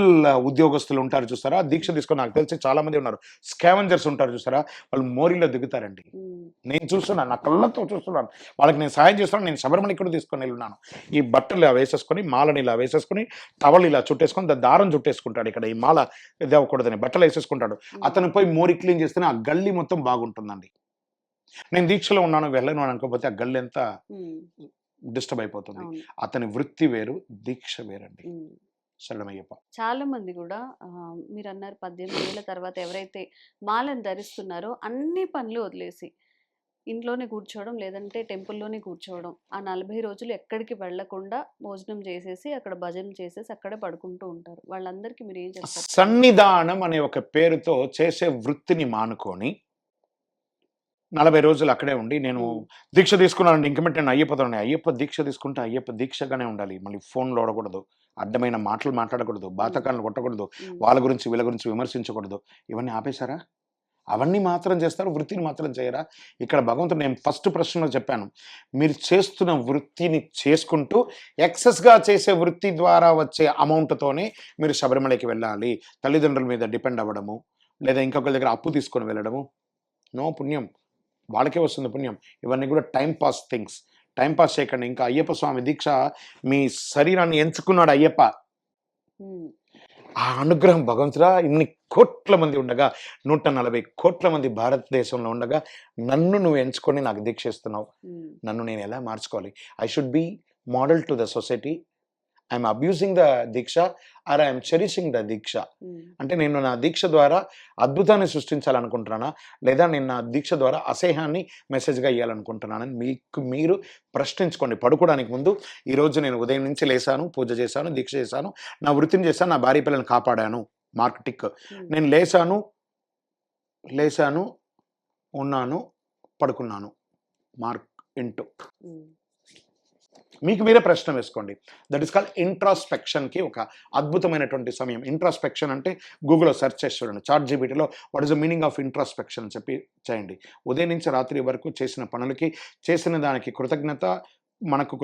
ఉద్యోగస్తులు ఉంటారు చూస్తారా, దీక్ష తీసుకొని, నాకు తెలిసి చాలా మంది ఉన్నారు. స్కావెంజర్స్ ఉంటారు చూస్తారా, వాళ్ళు మోరీలో దిగుతారండి. ఉమ్, నేను చూస్తున్నాను, నా కళ్ళతో చూస్తున్నాను. వాళ్ళకి నేను సాయం చేస్తున్నాను. నేను శబరిమలకి కూడా తీసుకొని వెళ్ళున్నాను. ఈ బట్టలు ఇలా వేసేసుకొని, మాలని ఇలా వేసేసుకొని, టవల్ ఇలా చుట్టేసుకొని, దారం చుట్టేసుకుంటాడు. ఇక్కడ ఈ మాల ఇది అవ్వకూడదని బట్టలు వేసేసుకుంటాడు. అతను పోయి మోరీ క్లీన్ చేస్తేనే ఆ గల్లీ మొత్తం బాగుంటుందండి. నేను దీక్షలో ఉన్నాను, వెళ్ళను అని అనుకోకపోతే ఆ గల్లి ఎంత ఉమ్, డిస్టర్బ్ అయిపోతుంది. అవును. అతని వృత్తి వేరు, దీక్ష వేరండి. ఉమ్. శరణమయ్యప్ప. చాలా మంది కూడా మీరు అన్నారు 18 ఏళ్ళ తర్వాత ఎవరైతే మాలను ధరిస్తున్నారో అన్ని పనులు వదిలేసి ఇంట్లోనే కూర్చోవడం, లేదంటే టెంపుల్లోనే కూర్చోవడం, ఆ 40 రోజులు ఎక్కడికి వెళ్లకుండా భోజనం చేసేసి అక్కడ భజన చేసేసి అక్కడే పడుకుంటూ ఉంటారు. వాళ్ళందరికీ మీరు ఏం చెప్తారు? సన్నిధానం అనే ఒక పేరుతో చేసే వృత్తిని మానుకొని 40 రోజులు అక్కడే ఉండి, నేను దీక్ష తీసుకున్నానండి, ఇంకమెంట్ నేను అయ్యప్పతోనే. అయ్యప్ప దీక్ష తీసుకుంటే అయ్యప్ప దీక్షగానే ఉండాలి. మళ్ళీ ఫోన్లో ఓడకూడదు, అడ్డమైన మాటలు మాట్లాడకూడదు, బాతకాలను కొట్టకూడదు, వాళ్ళ గురించి వీళ్ళ గురించి విమర్శించకూడదు. ఇవన్నీ ఆపేశారా? అవన్నీ మాత్రం చేస్తారు, వృత్తిని మాత్రం చేయరా? ఇక్కడ భగవంతుడు, నేను ఫస్ట్ ప్రశ్నలో చెప్పాను, మీరు చేస్తున్న వృత్తిని చేసుకుంటూ ఎక్సెస్గా చేసే వృత్తి ద్వారా వచ్చే అమౌంట్తోనే మీరు శబరిమలకి వెళ్ళాలి. తల్లిదండ్రుల మీద డిపెండ్ అవ్వడము, లేదా ఇంకొకరి దగ్గర అప్పు తీసుకొని వెళ్ళడము, నో పుణ్యం. వాళ్ళకే వస్తుంది పుణ్యం. ఇవన్నీ కూడా time pass things. Time pass చేయకండి. ఇంకా అయ్యప్ప స్వామి దీక్ష, మీ శరీరాన్ని ఎంచుకున్నాడు అయ్యప్ప. ఆ అనుగ్రహం భగవంతుడా, ఇన్ని కోట్ల మంది ఉండగా, 140 కోట్ల మంది భారతదేశంలో ఉండగా నన్ను నువ్వు ఎంచుకొని నాకు దీక్ష ఇస్తున్నావు. నన్ను నేను ఎలా మార్చుకోవాలి? I should be model to the society. I'm abusing the deeksha or I'm cherishing the deeksha. అంటే నేను నా దీక్ష ద్వారా అద్భుతాన్ని సృష్టించాలనుకుంటున్నానా, లేదా నేను నా దీక్ష ద్వారా అసహ్యాన్ని మెసేజ్గా ఇవ్వాలనుకుంటున్నానని మీకు మీరు ప్రశ్నించుకోండి. పడుకోవడానికి ముందు, ఈరోజు నేను ఉదయం నుంచి లేసాను, పూజ చేశాను, దీక్ష చేశాను, నా వృత్తిని చేశాను, నా భార్య పిల్లల్ని కాపాడాను, మార్క్ టిక్. నేను లేసాను, ఉన్నాను, పడుకున్నాను, మార్క్ ఇంటూ. మీకు మీరే ప్రశ్న వేసుకోండి. దట్ ఈస్ కాల్డ్ ఇంట్రాస్పెక్షన్కి ఒక అద్భుతమైనటువంటి సమయం. ఇంట్రాస్పెక్షన్ అంటే గూగుల్లో సెర్చ్ చేసి చూడండి, చాట్ జీపీటీలో what is the meaning of introspection అని చెప్పి చేయండి. ఉదయం నుంచి రాత్రి వరకు చేసిన పనులకి, చేసిన దానికి కృతజ్ఞత, మనకు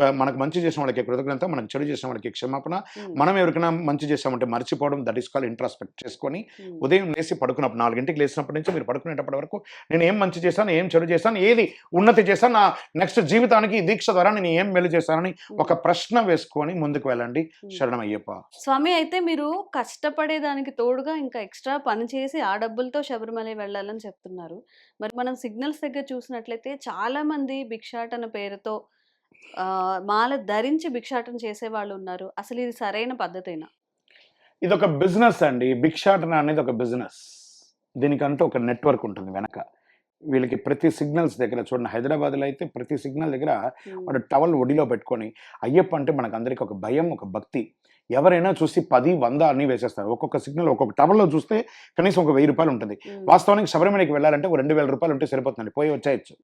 మంచి చేసిన వాళ్ళకి కృతజ్ఞత, మనకు చెడు చేసిన వాళ్ళకి క్షమాపణ, మనం ఎవరికైనా మంచి చేసామంటే మర్చిపోవడం. దట్ ఈస్ కాల్డ్ ఇంట్రాస్పెక్ట్ చేసుకొని ఉదయం లేచి పడుకున్నప్పుడు 4 గంటలకు లేచినప్పటి నుంచి మీరు పడుకునేటప్పటి వరకు నేను ఏం మంచి చేశాను, ఏం చెడు చేశాను, ఏది ఉన్నతి చేశాను, నా నెక్స్ట్ జీవితానికి ఈ దీక్ష ద్వారా నేను ఏం మేలు చేశానని ఒక ప్రశ్న వేసుకొని ముందుకు వెళ్ళండి. శరణం అయ్యప్ప. స్వామి, అయితే మీరు కష్టపడేదానికి తోడుగా ఇంకా ఎక్స్ట్రా పని చేసి ఆ డబ్బులతో శబరిమల వెళ్ళాలని చెప్తున్నారు. మరి మనం సిగ్నల్స్ దగ్గర చూసినట్లయితే చాలా మంది భిక్షాటన పేరుతో మాల ధరించి భిక్షాటన చేసే వాళ్ళు ఉన్నారు. అసలు ఇది సరైన పద్ధతేనా? ఇది ఒక బిజినెస్ అండి. భిక్షాటన అనేది ఒక బిజినెస్. దీనికంటూ ఒక నెట్వర్క్ ఉంటుంది వెనక. వీళ్ళకి ప్రతి సిగ్నల్స్ దగ్గర చూడండి, హైదరాబాద్లో అయితే ప్రతి సిగ్నల్ దగ్గర వాడు టవల్ ఒడిలో పెట్టుకొని, అయ్యప్ప అంటే మనకు అందరికీ ఒక భయం, ఒక భక్తి. ఎవరైనా చూసి 10, 100 అన్నీ వేసేస్తారు. ఒక్కొక్క సిగ్నల్ ఒక్కొక్క టవల్లో చూస్తే కనీసం ఒక 1000 రూపాయలు ఉంటుంది. వాస్తవానికి శబరిమలకి వెళ్ళాలంటే ఒక 2000 రూపాయలు ఉంటే సరిపోతుందండి, పోయి వచ్చేయచ్చు.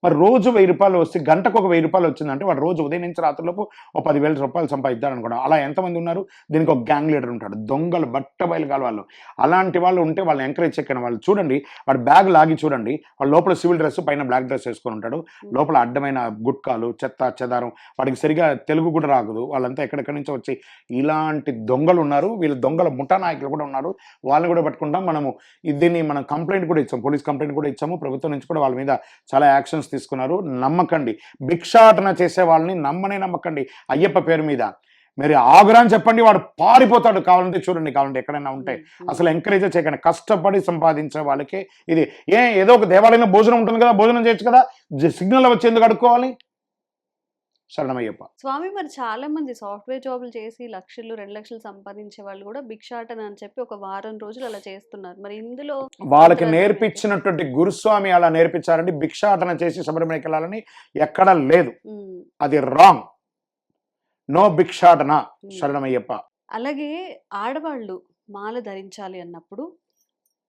మరి రోజు 1000 రూపాయలు వస్తే గంటకు ఒక 1000 రూపాయలు వచ్చిందంటే వాడు రోజు ఉదయం నుంచి రాత్రిలోపు ఒక 10,000 రూపాయలు సంపాదిద్దాం అనుకోండి. అలా ఎంతమంది ఉన్నారు? దీనికి ఒక గ్యాంగ్ లీడర్ ఉంటాడు, దొంగలు, బట్టబయలుగాలు వాళ్ళు. అలాంటి వాళ్ళు ఉంటే వాళ్ళని ఎంకరేజ్ చేయకండి. వాళ్ళు చూడండి, వాడు బ్యాగ్ లాగి చూడండి, వాళ్ళ లోపల సివిల్ డ్రెస్, పైన బ్లాక్ డ్రెస్ వేసుకొని ఉంటాడు, లోపల అడ్డమైన గుట్కాలు, చెత్త చెదారం, వాడికి సరిగా తెలుగు కూడా రాకదు. వాళ్ళంతా ఎక్కడెక్కడి నుంచో వచ్చి ఇలాంటి దొంగలు ఉన్నారు. వీళ్ళ దొంగల ముఠా నాయకులు కూడా ఉన్నారు. వాళ్ళని కూడా పట్టుకుంటాం. దీన్ని మనం కంప్లైంట్ కూడా ఇచ్చాము, పోలీస్ కంప్లైంట్ కూడా ఇచ్చాము. ప్రభుత్వం నుంచి కూడా వాళ్ళ మీద చాలా యాక్షన్స్ తీసుకున్నారు. నమ్మకండి. భిక్షాటన చేసే వాళ్ళని నమ్మకండి. అయ్యప్ప పేరు మీద మీరు ఆగ్రహం చెప్పండి, వాడు పారిపోతాడు. కావాలంటే చూడండి, కావాలంటే ఎక్కడైనా ఉంటే. అసలు ఎంకరేజ్ చేయకండి. కష్టపడి సంపాదించే వాళ్ళకి ఇది. ఏదో ఒక దేవాలయంలో భోజనం ఉంటుంది కదా, భోజనం చేయొచ్చు కదా, సిగ్నల్ వచ్చి ఎందుకు అడుక్కోవాలి? శరణమయ్యప్ప. స్వామి, మరి చాలా మంది సాఫ్ట్వేర్ జాబులు చేసి 1,00,000, 2,00,000 సంపాదించే వాళ్ళు కూడా భిక్షాటన అని చెప్పి ఒక వారం రోజులు అలా చేస్తున్నారు. మరి ఇందులో వాళ్ళకి నేర్పించినటువంటి గురుస్వామి అలా నేర్పించారండి. భిక్షాటన చేసి శబరిమలకి వెళ్ళాలని ఎక్కడా లేదు. అది రాంగ్. నో భిక్షాటన. శరణమయ్యప్ప. అలాగే ఆడవాళ్ళు మాల ధరించాలి అన్నప్పుడు,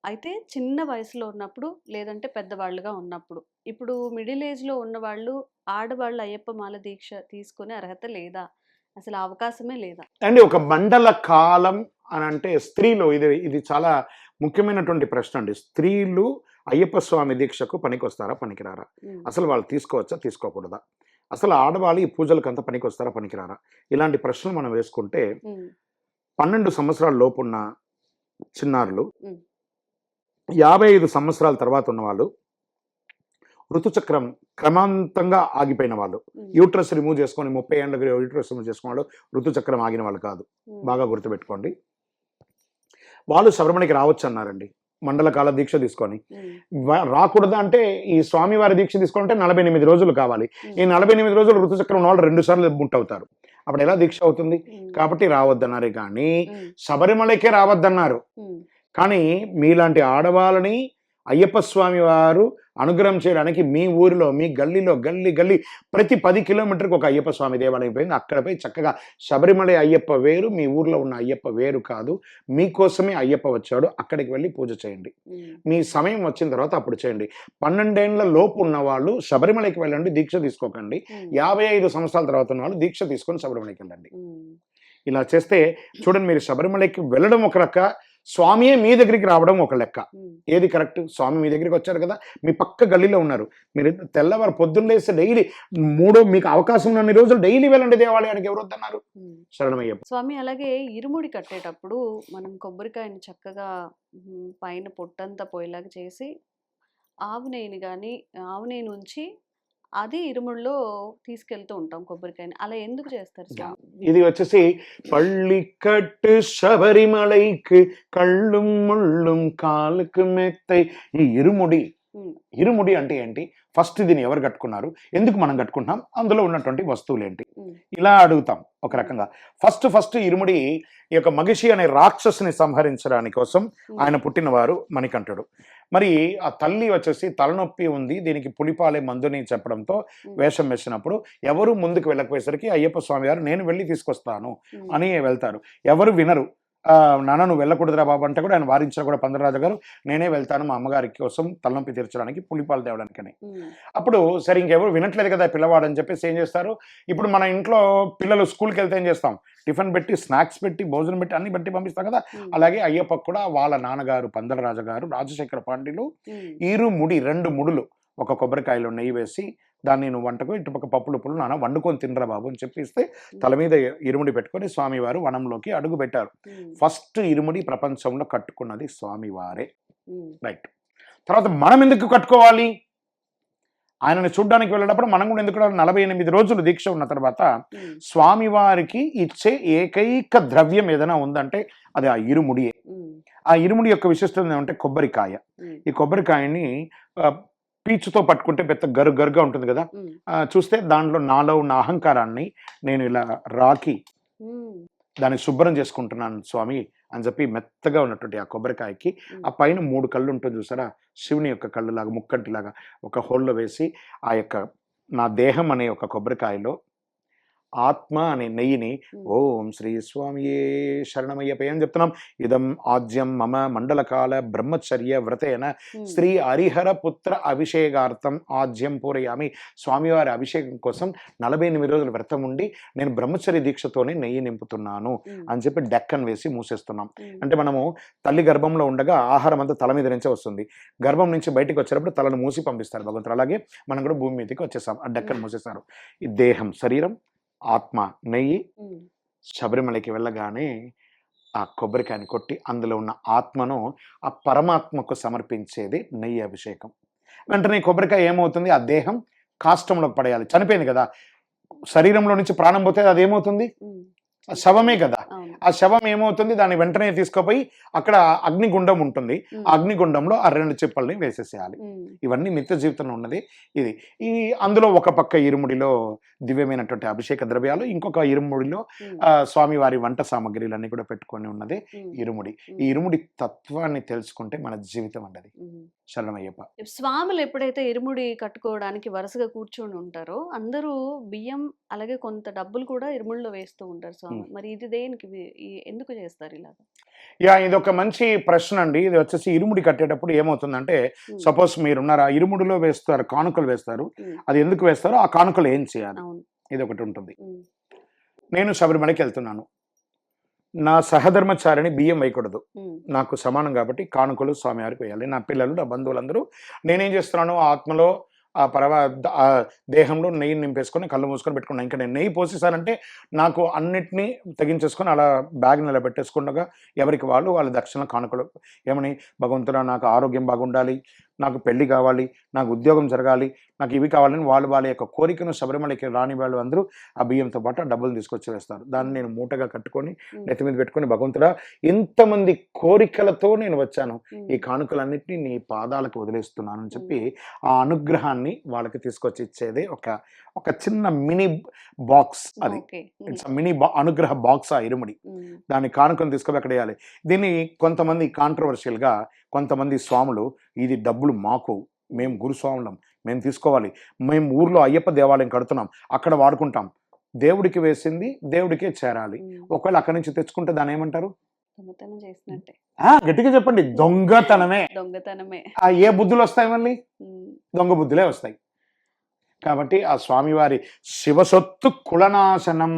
అయితే చిన్న వయసులో ఉన్నప్పుడు, లేదంటే పెద్దవాళ్ళుగా ఉన్నప్పుడు, ఇప్పుడు మిడిల్ ఏజ్లో ఉన్నవాళ్ళు, ఆడవాళ్ళు అయ్యప్ప మాల దీక్ష తీసుకునే అర్హత లేదా? అసలు అవకాశమే లేదా అండి? ఒక మండల కాలం అని అంటే స్త్రీలు, ఇది చాలా ముఖ్యమైనటువంటి ప్రశ్న అండి. స్త్రీలు అయ్యప్ప స్వామి దీక్షకు పనికి వస్తారా, పనికిరారా? అసలు వాళ్ళు తీసుకోవచ్చా, తీసుకోకూడదా? అసలు ఆడవాళ్ళు ఈ పూజలకు అంతా పనికి వస్తారా, పనికిరారా? ఇలాంటి ప్రశ్నలు మనం వేసుకుంటే 12 సంవత్సరాల లోపున్న చిన్నారులు, 55 సంవత్సరాల తర్వాత ఉన్నవాళ్ళు, ఋతుచక్రం క్రమాంతంగా ఆగిపోయిన వాళ్ళు, యూట్రస్ రిమూవ్ చేసుకొని 30 ఏళ్ళ యూట్రస్ రిమూవ్ చేసుకున్న వాళ్ళు ఋతుచక్రం ఆగిన వాళ్ళు కాదు. బాగా గుర్తుపెట్టుకోండి. వాళ్ళు శబరిమలకి రావచ్చు అన్నారండి, మండల కాల దీక్ష తీసుకొని. రాకూడదు అంటే ఈ స్వామివారి దీక్ష తీసుకుంటే 48 రోజులు కావాలి. ఈ 48 రోజులు ఋతుచక్రం ఉన్న వాళ్ళు 2 సార్లు ముట్టవుతారు. అప్పుడు ఎలా దీక్ష అవుతుంది? కాబట్టి రావద్దన్నారు. కానీ శబరిమలకే రావద్దన్నారు. కానీ మీలాంటి ఆడవాళ్ళని అయ్యప్ప స్వామి వారు అనుగ్రహం చేయడానికి మీ ఊరిలో, మీ గల్లీలో, గల్లీ ప్రతి 10 కిలోమీటర్కి ఒక అయ్యప్ప స్వామి దేవాలయం పోయింది. అక్కడపై చక్కగా శబరిమల అయ్యప్ప వేరు, మీ ఊర్లో ఉన్న అయ్యప్ప వేరు కాదు. మీకోసమే అయ్యప్ప వచ్చాడు. అక్కడికి వెళ్ళి పూజ చేయండి. మీ సమయం వచ్చిన తర్వాత అప్పుడు చేయండి. 12 ఏళ్ల లోపు ఉన్న వాళ్ళు శబరిమలకి వెళ్ళండి, దీక్ష తీసుకోకండి. 55 సంవత్సరాల తర్వాత ఉన్న వాళ్ళు దీక్ష తీసుకొని శబరిమలకి వెళ్ళండి. ఇలా చేస్తే చూడండి, మీరు శబరిమలకి వెళ్ళడం ఒక రక, స్వామియే మీ దగ్గరికి రావడం ఒక లెక్క. ఉమ్, ఏది కరెక్ట్? స్వామి మీ దగ్గరికి వచ్చారు కదా, మీ పక్క గల్లీలో ఉన్నారు, మీరు తెల్లవారు పొద్దున్న లేస్తే డైలీ మీకు అవకాశం ఉన్నన్ని రోజులు డైలీ వెళ్ళండి దేవాలయానికి, ఎవరు వద్దన్నారు? ఉమ్. శరణమయ్యప్ప. స్వామి, అలాగే ఇరుముడి కట్టేటప్పుడు మనం కొబ్బరికాయని చక్కగా పైన పొట్టంతా పోయేలాగా చేసి ఆవు నెయ్యిని కానీ ఆవు నెయ్యి ఉంచి అది ఇరుముడిలో తీసుకెళ్తూ ఉంటాం కొబ్బరికాయని. అలా ఎందుకు చేస్తారు స్వామి? ఇది వచ్చేసి పள்ளிக்கட்டு శబరిమలైக்கு కళ్ళుం ముళ్ళుం కాలుకు మెత్తై. ఈ ఇరుముడి, ఉమ్, ఇరుముడి అంటే ఏంటి? ఫస్ట్ దీన్ని ఎవరు కట్టుకున్నారు, ఎందుకు మనం కట్టుకుంటాం, అందులో ఉన్నటువంటి వస్తువులు ఏంటి, ఉమ్, ఇలా అడుగుతాం ఒక రకంగా. ఫస్ట్ ఇరుముడి ఈ యొక్క మగిషి అనే రాక్షసుని సంహరించడానికి కోసం ఆయన పుట్టినవారు మణికంఠుడు. మరి ఆ తల్లి వచ్చేసి తలనొప్పి ఉంది, దీనికి పులిపాలే మందుని చెప్పడంతో వేషం వేసినప్పుడు ఎవరు ముందుకు వెళ్ళకపోయేసరికి అయ్యప్ప స్వామి గారు నేను వెళ్ళి తీసుకొస్తాను అని వెళ్తారు. ఎవరు వినరు. నాన్న నువ్వు వెళ్ళకూడదురా బాబు అంటే కూడా ఆయన వారించిన కూడా పందరరాజు గారు నేనే వెళ్తాను మా అమ్మగారి కోసం తలనొప్పి తీర్చడానికి పులిపాలు తేవడానికని. అప్పుడు సరే ఇంకెవరు వినట్లేదు కదా పిల్లవాడు అని చెప్పేసి ఏం చేస్తారు, ఇప్పుడు మన ఇంట్లో పిల్లలు స్కూల్కి వెళ్తే ఏం చేస్తాం, టిఫిన్ పెట్టి స్నాక్స్ పెట్టి భోజనం పెట్టి అన్ని పెట్టి పంపిస్తాం కదా. అలాగే అయ్యప్పకు కూడా వాళ్ళ నాన్నగారు పందలరాజు గారు రాజశేఖర పాండ్యులు ఇరుముడి 2 ముడులు ఒక కొబ్బరికాయలో నెయ్యి వేసి దాన్ని నువ్వు వంటకు ఇటుపక్క పప్పులు పులు నాన్న వండుకొని తినరా బాబు అని చెప్పిస్తే తల మీద ఇరుముడి పెట్టుకొని స్వామివారు వనంలోకి అడుగు పెట్టారు. ఫస్ట్ ఇరుముడి ప్రపంచంలో కట్టుకున్నది స్వామివారే. రైట్. తర్వాత మనం ఎందుకు కట్టుకోవాలి? ఆయనను చూడ్డానికి వెళ్ళేటప్పుడు మనం కూడా ఎందుకు 48 రోజులు దీక్ష ఉన్న తర్వాత స్వామివారికి ఇచ్చే ఏకైక ద్రవ్యం ఏదైనా ఉందంటే అది ఆ ఇరుముడియే. ఆ ఇరుముడి యొక్క విశిష్టత ఏమంటే కొబ్బరికాయ. ఈ కొబ్బరికాయని పీచుతో పట్టుకుంటే పెద్ద గరుగా ఉంటుంది కదా, చూస్తే దాంట్లో నాలో ఉన్న అహంకారాన్ని నేను ఇలా రాకి దాన్ని శుభ్రం చేసుకుంటున్నాను స్వామి అని చెప్పి మెత్తగా ఉన్నటువంటి ఆ కొబ్బరికాయకి ఆ పైన 3 కళ్ళు ఉంటుంది చూసారా, శివుని యొక్క కళ్ళు లాగా ముక్కంటిలాగా ఒక హోల్లో వేసి ఆ యొక్క నా దేహం అనే ఒక కొబ్బరికాయలో ఆత్మ అనే నెయ్యిని ఓం శ్రీ స్వామియే శరణమయ్యపే అని చెప్తున్నాం. ఇదం ఆజ్యం మమ మండలకాల బ్రహ్మచర్య వ్రతేన శ్రీ హరిహర పుత్ర అభిషేకార్థం ఆజ్యం పూరయామి. స్వామివారి అభిషేకం కోసం 48 రోజుల వ్రతం ఉండి నేను బ్రహ్మచర్య దీక్షతోనే నెయ్యి నింపుతున్నాను అని చెప్పి డెక్కన్ వేసి మూసేస్తున్నాం. అంటే మనము తల్లి గర్భంలో ఉండగా ఆహారం అంతా తల మీద నుంచే వస్తుంది, గర్భం నుంచి బయటికి వచ్చేటప్పుడు తలను మూసి పంపిస్తారు భగవంతుడు. అలాగే మనం కూడా భూమి మీదకి వచ్చేసాం, ఆ డెక్కన్ మూసేస్తారు. ఈ దేహం శరీరం ఆత్మ నెయ్యి. శబరిమలకి వెళ్ళగానే ఆ కొబ్బరికాయని కొట్టి అందులో ఉన్న ఆత్మను ఆ పరమాత్మకు సమర్పించేది నెయ్యి అభిషేకం. వెంటనే కొబ్బరికాయ ఏమవుతుంది, ఆ దేహం కాష్టంలోకి పడేయాలి. చనిపోయింది కదా, శరీరంలో నుంచి ప్రాణం పోతే అది ఏమవుతుంది, శవమే కదా. ఆ శవం ఏమవుతుంది, దాన్ని వెంటనే తీసుకుపోయి అక్కడ అగ్నిగుండం ఉంటుంది, ఆ అగ్నిగుండంలో ఆ 2 చెప్పల్ని వేసేసేయాలి. ఇవన్నీ నిత్య జీవితంలో ఉన్నది. ఇది ఈ అందులో ఒక పక్క ఇరుముడిలో దివ్యమైనటువంటి అభిషేక ద్రవ్యాలు, ఇంకొక ఇరుముడిలో స్వామివారి వంట సామాగ్రిలన్నీ కూడా పెట్టుకొని ఉన్నది ఇరుముడి. ఈ ఇరుముడి తత్వాన్ని తెలుసుకుంటే మన జీవితం అన్నది. శరణమయ్యప్ప. స్వాములు ఎప్పుడైతే ఇరుముడి కట్టుకోవడానికి వరుసగా కూర్చొని ఉంటారో అందరూ బియ్యం అలాగే కొంత డబ్బులు కూడా ఇరుముడిలో వేస్తూ ఉంటారు స్వామి. మరి ఇది దేనికి ఎందుకు చేస్తారు ఇలాగా? ఇది ఒక మంచి ప్రశ్న అండి. ఇది వచ్చేసి ఇరుముడి కట్టేటప్పుడు ఏమవుతుందంటే, సపోజ్ మీరున్నారా ఇరుముడిలో వేస్తారు, కానుకలు వేస్తారు, అది ఎందుకు వేస్తారో ఆ కానుకలు ఏం చేయాలి, ఇది ఒకటి ఉంటుంది. నేను శబరిమలకి వెళ్తున్నాను, నా సహధర్మచారిని బియ్యం వేయకూడదు, నాకు సమానం కాబట్టి కానుకలు స్వామివారికి వేయాలి. నా పిల్లలు నా బంధువులందరూ నేనేం చేస్తున్నాను, ఆత్మలో ఆ దేహంలో నెయ్యి నింపేసుకొని కళ్ళు మూసుకొని పెట్టుకున్నాను. ఇంకా నేను నెయ్యి పోసేసానంటే నాకు అన్నిటినీ తెగించేసుకొని అలా బ్యాగ్ నిలబెట్టేసుకుండగా ఎవరికి వాళ్ళ దక్షిణ కానుకలు ఏమని, భగవంతుడా నాకు ఆరోగ్యం బాగుండాలి, నాకు పెళ్లి కావాలి, నాకు ఉద్యోగం జరగాలి, నాకు ఇవి కావాలని వాళ్ళ యొక్క కోరికను శబరిమలకి రాని వాళ్ళు అందరూ ఆ బియ్యంతో పాటు ఆ డబ్బులు తీసుకొచ్చి వేస్తారు. దాన్ని నేను మూటగా కట్టుకొని నెత్తి మీద పెట్టుకొని, భగవంతుడా ఇంతమంది కోరికలతో నేను వచ్చాను, ఈ కానుకలన్నింటినీ నీ పాదాలకు వదిలేస్తున్నాను అని చెప్పి ఆ అనుగ్రహాన్ని వాళ్ళకి తీసుకొచ్చి ఇచ్చేది ఒక చిన్న మినీ బాక్స్. అది ఇట్స్ మినీ అనుగ్రహ బాక్స్ ఆ ఇరుముడి. దాన్ని కానుకను తీసుకొని అక్కడ వేయాలి. దీన్ని కొంతమంది కాంట్రవర్షియల్గా కొంతమంది స్వాములు, ఇది డబ్బులు మాకు, మేము గురుస్వాములం, మేము తీసుకోవాలి, మేము ఊర్లో అయ్యప్ప దేవాలయం కడుతున్నాం, అక్కడ వాడుకుంటాం, దేవుడికి వేసింది దేవుడికే చేరాలి, ఒకవేళ అక్కడి నుంచి తెచ్చుకుంటే దాన్ని ఏమంటారు, గట్టిగా చెప్పండి, దొంగతనమే. దొంగతనమే. ఏ బుద్ధులు వస్తాయి, మళ్ళీ దొంగ బుద్ధులే వస్తాయి. కాబట్టి ఆ స్వామివారి శివసొత్తు కులనాశనం,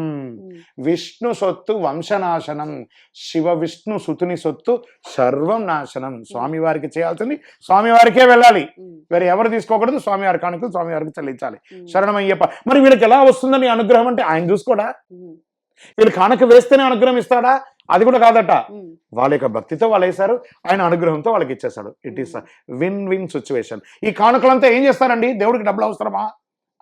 విష్ణు సొత్తు వంశనాశనం, శివ విష్ణు సుతుని సొత్తు సర్వం నాశనం. స్వామివారికి చేయాల్సింది స్వామివారికే వెళ్ళాలి, వేరే ఎవరు తీసుకోకూడదు. స్వామివారి కానుకలు స్వామివారికి చెల్లించాలి. శరణమయ్యప్ప. మరి వీళ్ళకి ఎలా వస్తుందని అనుగ్రహం అంటే ఆయన చూసుకోడా? వీళ్ళు కానుక వేస్తేనే అనుగ్రహం ఇస్తాడా? అది కూడా కాదట. వాళ్ళ యొక్క భక్తితో వాళ్ళు వేశారు, ఆయన అనుగ్రహంతో వాళ్ళకి ఇచ్చేస్తాడు. It is win win situation. ఈ కానుకలంతా ఏం చేస్తారండి? దేవుడికి డబ్బులు అవసరమా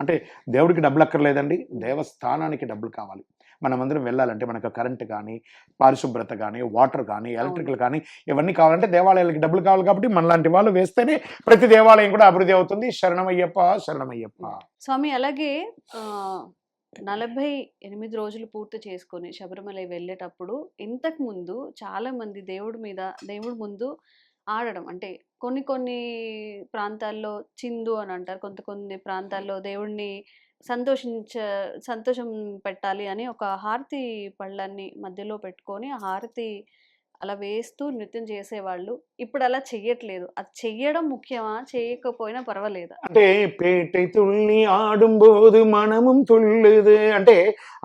అంటే దేవుడికి డబ్బులు అక్కర్లేదండి, దేవస్థానానికి డబ్బులు కావాలి. మనమందరం వెళ్ళాలంటే మనకు కరెంట్ కానీ, పరిశుభ్రత కానీ, వాటర్ కానీ, ఎలక్ట్రికల్ కానీ ఇవన్నీ కావాలంటే దేవాలయాలకి డబ్బులు కావాలి. కాబట్టి మనలాంటి వాళ్ళు వేస్తేనే ప్రతి దేవాలయం కూడా అభివృద్ధి అవుతుంది. శరణమయ్యప్ప, శరణమయ్యప్ప. స్వామి అలాగే 48 రోజులు పూర్తి చేసుకొని శబరిమల వెళ్ళేటప్పుడు ఇంతకు ముందు చాలా మంది దేవుడి ముందు ఆడడం, అంటే కొన్ని ప్రాంతాల్లో చిందు అని అంటారు, కొన్ని ప్రాంతాల్లో దేవుడిని సంతోషం పెట్టాలి అని ఒక హారతి పళ్ళాన్ని మధ్యలో పెట్టుకొని ఆ హారతి అలా వేస్తూ నృత్యం చేసేవాళ్ళు. ఇప్పుడు అలా చెయ్యట్లేదు. అది చెయ్యడం ముఖ్యమా, చేయకపోయినా పర్వాలేదా? అంటే పేటై తుళ్ళి ఆడుంబోదు మనము తుళ్ళుదు అంటే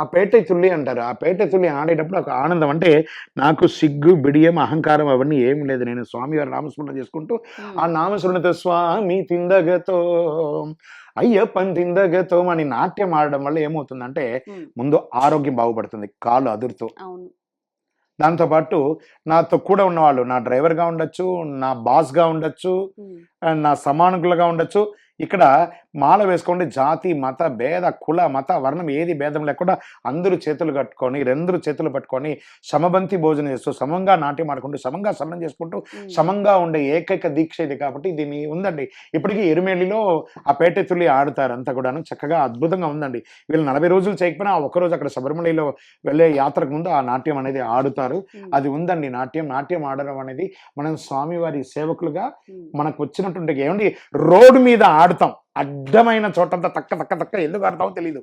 ఆ పేటై తుళ్ళి అంటారు. ఆ పేటై తుళ్ళి ఆడేటప్పుడు ఒక ఆనందం. అంటే నాకు సిగ్గు, బిడియం, అహంకారం అవన్నీ ఏమి లేదు. నేను స్వామివారి నామస్మరణ చేసుకుంటూ ఆ నామస్మరణతో స్వామి తిందగతో అయ్యప్పని తిందగతో అని నాట్యం ఆడడం వల్ల ఏమవుతుందంటే ముందు ఆరోగ్యం బాగుపడుతుంది, కాళ్ళు అదురుతూ. దాంతోపాటు నాతో కూడా ఉన్నవాళ్ళు, నా డ్రైవర్గా ఉండొచ్చు, నా బాస్గా ఉండొచ్చు, నా సమానుకులుగా ఉండొచ్చు. ఇక్కడ మాల వేసుకోండి, జాతి మత భేద కుల మత వర్ణం ఏది భేదం లేకుండా అందరూ చేతులు కట్టుకొని రెండూ చేతులు పట్టుకొని సమబంతి భోజనం చేస్తూ సమంగా నాట్యం ఆడుకుంటూ సమంగా సరణం చేసుకుంటూ సమంగా ఉండే ఏకైక దీక్ష ఇది. కాబట్టి దీన్ని ఉందండి. ఇప్పటికీ ఎరుమేలిలో ఆ పేటెత్తుల్లి ఆడుతారు అంతా కూడాను. చక్కగా అద్భుతంగా ఉందండి. వీళ్ళు 40 రోజులు చేయకపోయినా ఒక్కరోజు అక్కడ శబరిమలలో వెళ్ళే యాత్రకు ముందు ఆ నాట్యం అనేది ఆడుతారు. అది ఉందండి. నాట్యం ఆడడం అనేది మనం స్వామివారి సేవకులుగా మనకు వచ్చినటువంటి ఏమండి రోడ్డు మీద ఆడుతాం, అడ్డమైన చోటంతా తక్క ఎందుకు ఆడతామో తెలియదు.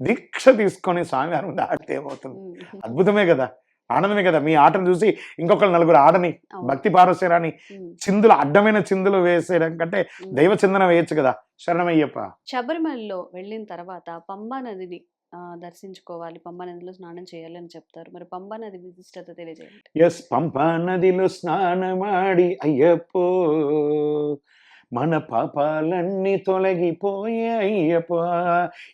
దీక్ష తీసుకొని స్వామివారి ముందు ఆడితే ఏమవుతుంది? అద్భుతమే కదా, ఆనందమే కదా. మీ ఆటను చూసి ఇంకొకరు నలుగురు ఆడని, భక్తి పారసేరాని, చిందులు అడ్డమైన చిందులు వేసేయడం కంటే దైవ చిందన వేయచ్చు కదా. శరణమయ్యప్ప. శబరిమలలో వెళ్ళిన తర్వాత పంబా నదిని దర్శించుకోవాలి, పంబా నదిలో స్నానం చేయాలి అని చెప్తారు. మరి పంబా నది విశిష్టత తెలియజేయండి. ఎస్, పంబా నదిలో స్నానమాడి అయ్యప్పో మన పాపాలన్నీ తొలగిపోయే అయ్యప్ప.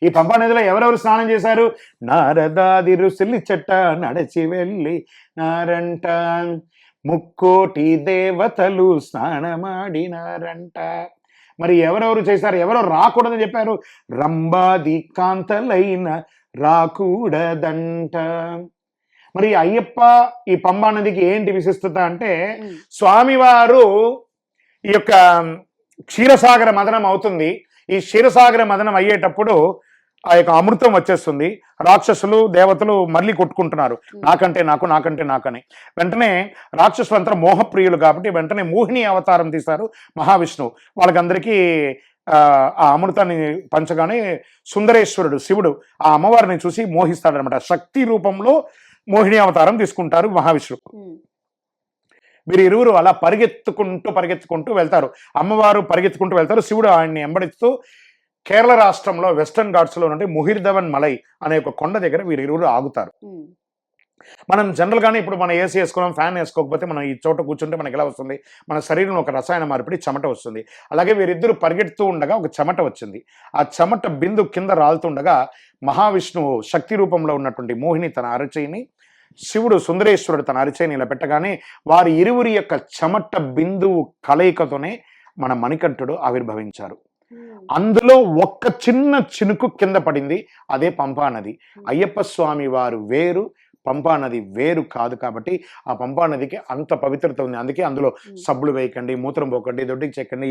ఈ పంపా నదిలో ఎవరెవరు స్నానం చేశారు? నారదాది ఋషులి చెట్ట నడిచి వెళ్ళి నారంట, ముక్కోటి దేవతలు స్నానమాడినారంట. మరి ఎవరెవరు చేశారు? ఎవరో రాకూడదని చెప్పారు? రంబాది కాంతలైన రాకూడదంట. మరి అయ్యప్ప ఈ పంబా నదికి ఏంటి విశిష్టత అంటే, స్వామివారు ఈ యొక్క క్షీరసాగర మదనం అవుతుంది. ఈ క్షీరసాగర మదనం అయ్యేటప్పుడు ఆ యొక్క అమృతం వచ్చేస్తుంది. రాక్షసులు దేవతలు మళ్ళీ కొట్టుకుంటున్నారు, నాకంటే నాకని. వెంటనే రాక్షసులు అంతా మోహప్రియులు కాబట్టి వెంటనే మోహిని అవతారం తీశారు మహావిష్ణువు. వాళ్ళకందరికీ ఆ అమృతాన్ని పంచగానే సుందరేశ్వరుడు శివుడు ఆ అమ్మవారిని చూసి మోహిస్తాడనమాట. శక్తి రూపంలో మోహిని అవతారం తీసుకుంటారు మహావిష్ణువు. వీరు ఇరువురు అలా పరిగెత్తుకుంటూ వెళ్తారు. అమ్మవారు పరిగెత్తుకుంటూ వెళ్తారు, శివుడు ఆయన్ని వెంబడిస్తూ కేరళ రాష్ట్రంలో వెస్టర్న్ ఘాట్స్లో ఉంటే ముహిర్ధవన్ మలై అనే ఒక కొండ దగ్గర వీరు ఇరువురు ఆగుతారు. మనం జనరల్గానే ఇప్పుడు మనం ఏసీ వేసుకున్నాం, ఫ్యాన్ వేసుకోకపోతే మనం ఈ చోట కూర్చుంటే మనకి ఎలా వస్తుంది? మన శరీరంలో ఒక రసాయన మార్పిడి చెమట వస్తుంది. అలాగే వీరిద్దరు పరిగెడుతూ ఉండగా ఒక చెమట వచ్చింది. ఆ చెమట బిందు కింద రాలుతుండగా మహావిష్ణువు శక్తి రూపంలో ఉన్నటువంటి మోహిని తన అరచేయిని, శివుడు సుందరేశ్వరుడు తన అరిచేయిని ఇలా పెట్టగానే వారి ఇరువురి యొక్క చెమట బిందువు కలయికతోనే మన మణికంఠుడు ఆవిర్భవించారు. అందులో ఒక్క చిన్న చినుకు కింద పడింది, అదే పంపా నది. అయ్యప్ప స్వామి వారు వేరు, పంపా నది వేరు కాదు. కాబట్టి ఆ పంపా నదికి అంత పవిత్రత ఉంది. అందుకే అందులో సబ్బులు వేయకండి, మూత్రం పోకండి, దొడ్డికి చెక్కండి,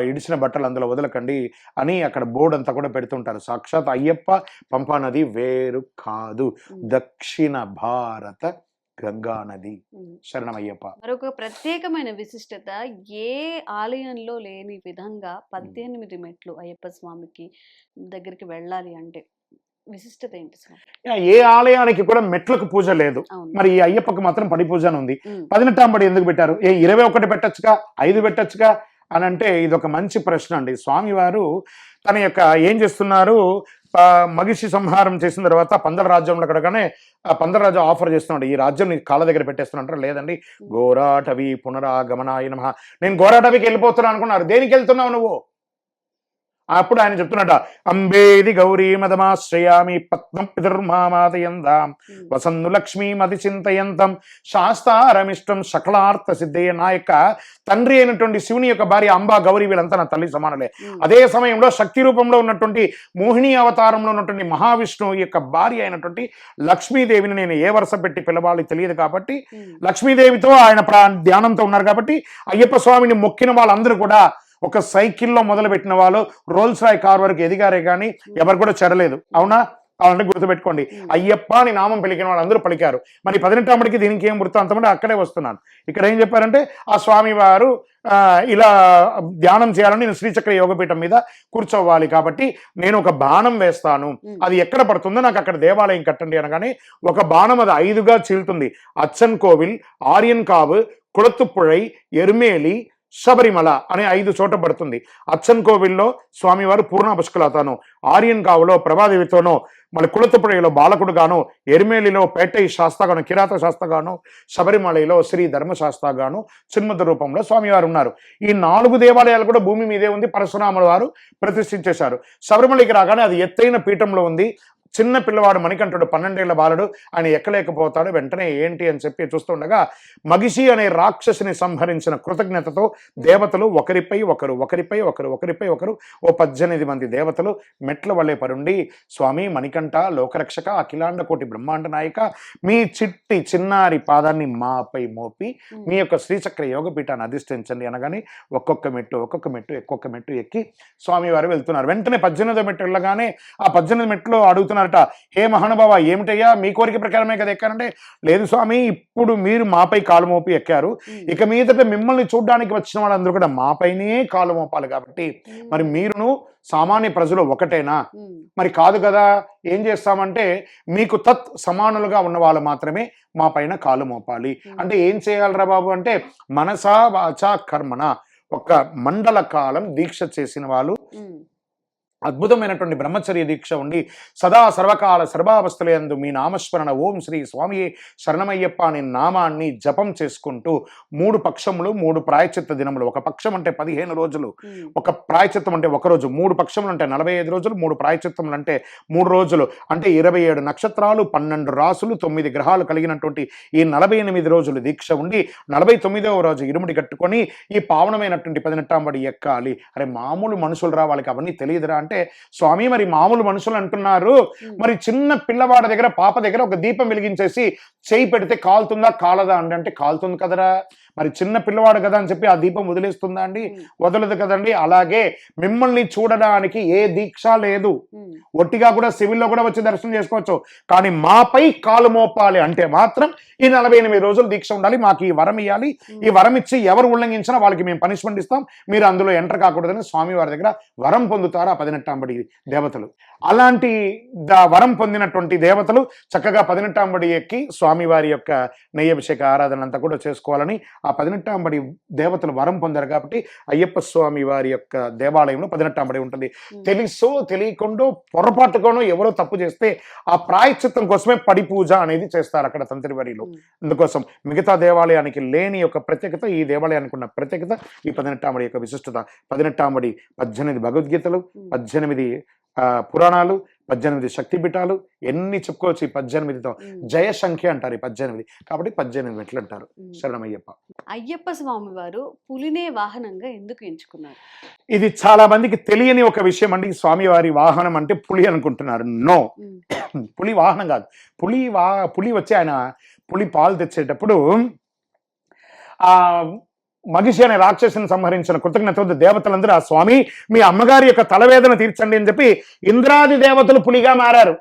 ఇడిచిన బట్టలు అందులో వదలకండి అని అక్కడ బోర్డు అంతా కూడా పెడుతుంటారు. సాక్షాత్ అయ్యప్ప పంపా నది వేరు కాదు, దక్షిణ భారత గంగా నది. శరణమయ్యప్ప. మరొక ప్రత్యేకమైన విశిష్టత, ఏ ఆలయంలో లేని విధంగా 18 మెట్లు అయ్యప్ప స్వామికి దగ్గరికి వెళ్ళాలి అంటే విశిష్టత ఏంటి సార్? ఏ ఆలయానికి కూడా మెట్లకు పూజ లేదు, మరి ఈ అయ్యప్పకి మాత్రం పడి పూజ ఉంది. 18 పడి ఎందుకు పెట్టారు? 21 పెట్టచ్చుగా, 5 పెట్టచ్చుగా అని అంటే ఇది ఒక మంచి ప్రశ్న అండి. స్వామివారు తన యొక్క ఏం చేస్తున్నారు, మగిషి సంహారం చేసిన తర్వాత పందల రాజ్యంలో కడగానే ఆ పందల రాజు ఆఫర్ చేస్తున్నాడు, ఈ రాజ్యం నీ కాళ్ళ దగ్గర పెట్టేస్తున్నట్టు. లేదండి, ఘోరాటవి పునరాగమనాయ నమః, నేను ఘోరాటవికి వెళ్ళిపోతున్నా అనుకున్నారు. దేనికి వెళ్తున్నావు నువ్వు? అప్పుడు ఆయన చెప్తున్నట, అంబేది గౌరీ మదమాశ్రయామి పద్మం పితుర్మామాదయందాం వసన్ను లక్ష్మీ మది చింతయంతం శాస్తారమిష్టం సకలార్థ సిద్ధయ్య. నా యొక్క తండ్రి అయినటువంటి శివుని యొక్క భార్య అంబా గౌరీ వీళ్ళంతా నా తల్లి సమానులే. అదే సమయంలో శక్తి రూపంలో ఉన్నటువంటి మోహిని అవతారంలో ఉన్నటువంటి మహావిష్ణువు యొక్క భార్య అయినటువంటి లక్ష్మీదేవిని నేను ఏ వరుస పెట్టి పిలవాలి తెలియదు కాబట్టి లక్ష్మీదేవితో ఆయన ధ్యానంతో ఉన్నారు కాబట్టి అయ్యప్ప స్వామిని మొక్కిన వాళ్ళందరూ కూడా ఒక సైకిల్లో మొదలు పెట్టిన వాళ్ళు రోల్స్ రాయ్ కార్ వరకు ఎదిగారే కానీ ఎవరు కూడా చెరలేదు. అవునా? అవునంటే గుర్తుపెట్టుకోండి, అయ్యప్ప అని నామం పలికిన వాళ్ళు అందరూ పలికారు. మరి 18కి దీనికి ఏం వృత్తాంతమంటే అక్కడే వస్తున్నాను. ఇక్కడ ఏం చెప్పారంటే ఆ స్వామి వారు ఇలా ధ్యానం చేయాలని నేను శ్రీచక్ర యోగపీఠం మీద కూర్చోవాలి కాబట్టి నేను ఒక బాణం వేస్తాను, అది ఎక్కడ పడుతుందో నాకు అక్కడ దేవాలయం కట్టండి అనగానే ఒక బాణం అది 5గా చీలుతుంది. అచ్చన్ కోవిల్, ఆర్యన్ కావు, కుళత్తుపుഴై, ఎరుమేలి, శబరిమల అనే 5 చోట పడుతుంది. అచ్చన్ కోవిల్లో స్వామివారు పూర్ణ పుష్కలతను, ఆర్యన్ కావులో ప్రభాదేవితోనో, మళ్ళీ కుళత్తుపుഴలో బాలకుడుగాను, ఎరిమేలిలో పేటై శాస్త్రగాను, కిరాత శాస్త్రగాను, శబరిమలలో శ్రీ ధర్మశాస్త్రగాను చిన్మత రూపంలో స్వామివారు ఉన్నారు. ఈ 4 దేవాలయాలు కూడా భూమి మీదే ఉంది, పరశురాముల వారు ప్రతిష్ఠించేశారు. శబరిమలకి రాగానే అది ఎత్తైన పీఠంలో ఉంది. చిన్న పిల్లవాడు మణికంఠుడు 12 ఏళ్ల బాలుడు, ఆయన ఎక్కలేకపోతాడు. వెంటనే ఏంటి అని చెప్పి చూస్తుండగా మగిషి అనే రాక్షసిని సంహరించిన కృతజ్ఞతతో దేవతలు ఒకరిపై ఒకరు ఓ 18 మంది దేవతలు మెట్ల వల్లే పరుండి, స్వామి మణికంఠ లోకరక్షక అఖిలాండ కోటి బ్రహ్మాండ నాయక, మీ చిట్టి చిన్నారి పాదాన్ని మాపై మోపి మీ యొక్క శ్రీచక్ర యోగపీఠాన్ని అధిష్ఠించండి అనగానే ఒక్కొక్క మెట్టు ఎక్కి స్వామివారు వెళ్తున్నారు. వెంటనే 18వ మెట్టు వెళ్ళగానే ఆ 18 మెట్లు అడుగుతున్నారు, హే మహానుభావ ఏమిటయ్యా మీ కోరిక ప్రకారమే కదా ఎక్కారంటే, లేదు స్వామి ఇప్పుడు మీరు మాపై కాలు మోపి ఎక్కారు, ఇక మీదట మిమ్మల్ని చూడడానికి వచ్చిన వాళ్ళందరూ కూడా మాపైనే కాలు మోపాలి కాబట్టి మరి మీరును సామాన్య ప్రజలు ఒకటేనా? మరి కాదు కదా, ఏం చేస్తామంటే మీకు తత్ సమానులుగా ఉన్న వాళ్ళు మాత్రమే మా పైన కాలు మోపాలి. అంటే ఏం చేయాలరా బాబు అంటే మనసా వాచా కర్మణ ఒక మండల కాలం దీక్ష చేసిన వాళ్ళు, అద్భుతమైనటువంటి బ్రహ్మచర్య దీక్ష ఉండి సదా సర్వకాల సర్వావస్థలందు మీ నామస్మరణ ఓం శ్రీ స్వామి శరణమయ్యప్ప అనే నామాన్ని జపం చేసుకుంటూ 3 పక్షములు 3 ప్రాయచిత్త దినములు, ఒక పక్షం అంటే 15 రోజులు, ఒక ప్రాయచిత్తం అంటే 1 రోజు, 3 పక్షములు అంటే 45 రోజులు, 3 ప్రాయచిత్తములు అంటే 3 రోజులు, అంటే 27 నక్షత్రాలు 12 రాసులు 9 గ్రహాలు కలిగినటువంటి ఈ 48 రోజులు దీక్ష ఉండి 49వ రోజు ఇరుముడి కట్టుకొని ఈ పావనమైనటువంటి 18వ బడి ఎక్కాలి. అరే మామూలు మనుషులు రా, వాళ్ళకి అవన్నీ తెలియదురా అంటే, స్వామి మరి మామూలు మనుషులు అంటున్నారు, మరి చిన్న పిల్లవాడి దగ్గర పాప దగ్గర ఒక దీపం వెలిగించేసి చేయి పెడితే కాలుతుందా కాలదా అండి అంటే కాలుతుంది కదరా, మరి చిన్న పిల్లవాడు కదా అని చెప్పి ఆ దీపం వదిలేస్తుందా అండి? వదలదు కదండి. అలాగే మిమ్మల్ని చూడడానికి ఏ దీక్ష లేదు, ఒట్టిగా కూడా సివిల్లో కూడా వచ్చి దర్శనం చేసుకోవచ్చు, కానీ మాపై కాలు మోపాలి అంటే మాత్రం ఈ 48 రోజులు దీక్ష ఉండాలి, మాకు ఈ వరం ఇవ్వాలి, ఈ వరం ఇచ్చి ఎవరు ఉల్లంఘించినా వాళ్ళకి మేము పనిష్మెంట్ ఇస్తాం, మీరు అందులో ఎంటర్ కాకూడదని స్వామి వారి దగ్గర వరం పొందుతారు ఆ 18వ బడి దేవతలు. అలాంటి వరం పొందినటువంటి దేవతలు చక్కగా 18వ బడి ఎక్కి స్వామివారి యొక్క నెయ్యభిషేక ఆరాధన అంతా కూడా చేసుకోవాలని ఆ 18వ బడి దేవతలు వరం పొందారు కాబట్టి అయ్యప్ప స్వామి వారి యొక్క దేవాలయంలో 18వ బడి ఉంటుంది. తెలుసో తెలియకుండా పొరపాటుగానో ఎవరో తప్పు చేస్తే ఆ ప్రాయశ్చిత్తం కోసమే పడి పూజ అనేది చేస్తారు అక్కడ తంత్రివారిలో. అందుకోసం మిగతా దేవాలయానికి లేని యొక్క ప్రత్యేకత ఈ దేవాలయానికి ఉన్న ప్రత్యేకత ఈ 18వ బడి యొక్క విశిష్టత. 18వ బడి 18 భగవద్గీతలు, 18 పురాణాలు, 18 శక్తి పీఠాలు, ఎన్ని చెప్పుకోవచ్చు ఈ 18తో. జయ సంఖ్య అంటారు ఈ 18 కాబట్టి 18 మెట్లు అంటారు. శరణమయ్యప్ప. అయ్యప్ప స్వామి వారు పులినే వాహనంగా ఎందుకు ఎంచుకున్నారు? ఇది చాలా మందికి తెలియని ఒక విషయం అండి. స్వామివారి వాహనం అంటే పులి అనుకుంటున్నారు. నో, పులి వాహనం కాదు. పులి వచ్చి ఆయన పులి పాలు తెచ్చేటప్పుడు ఆ మగిషి అనే రాక్షసుని సంహరించిన కృతజ్ఞత దేవతలందరూ ఆ స్వామి మీ అమ్మగారి యొక్క తలవేదన తీర్చండి అని చెప్పి ఇంద్రాది దేవతలు పులిగా మారారు.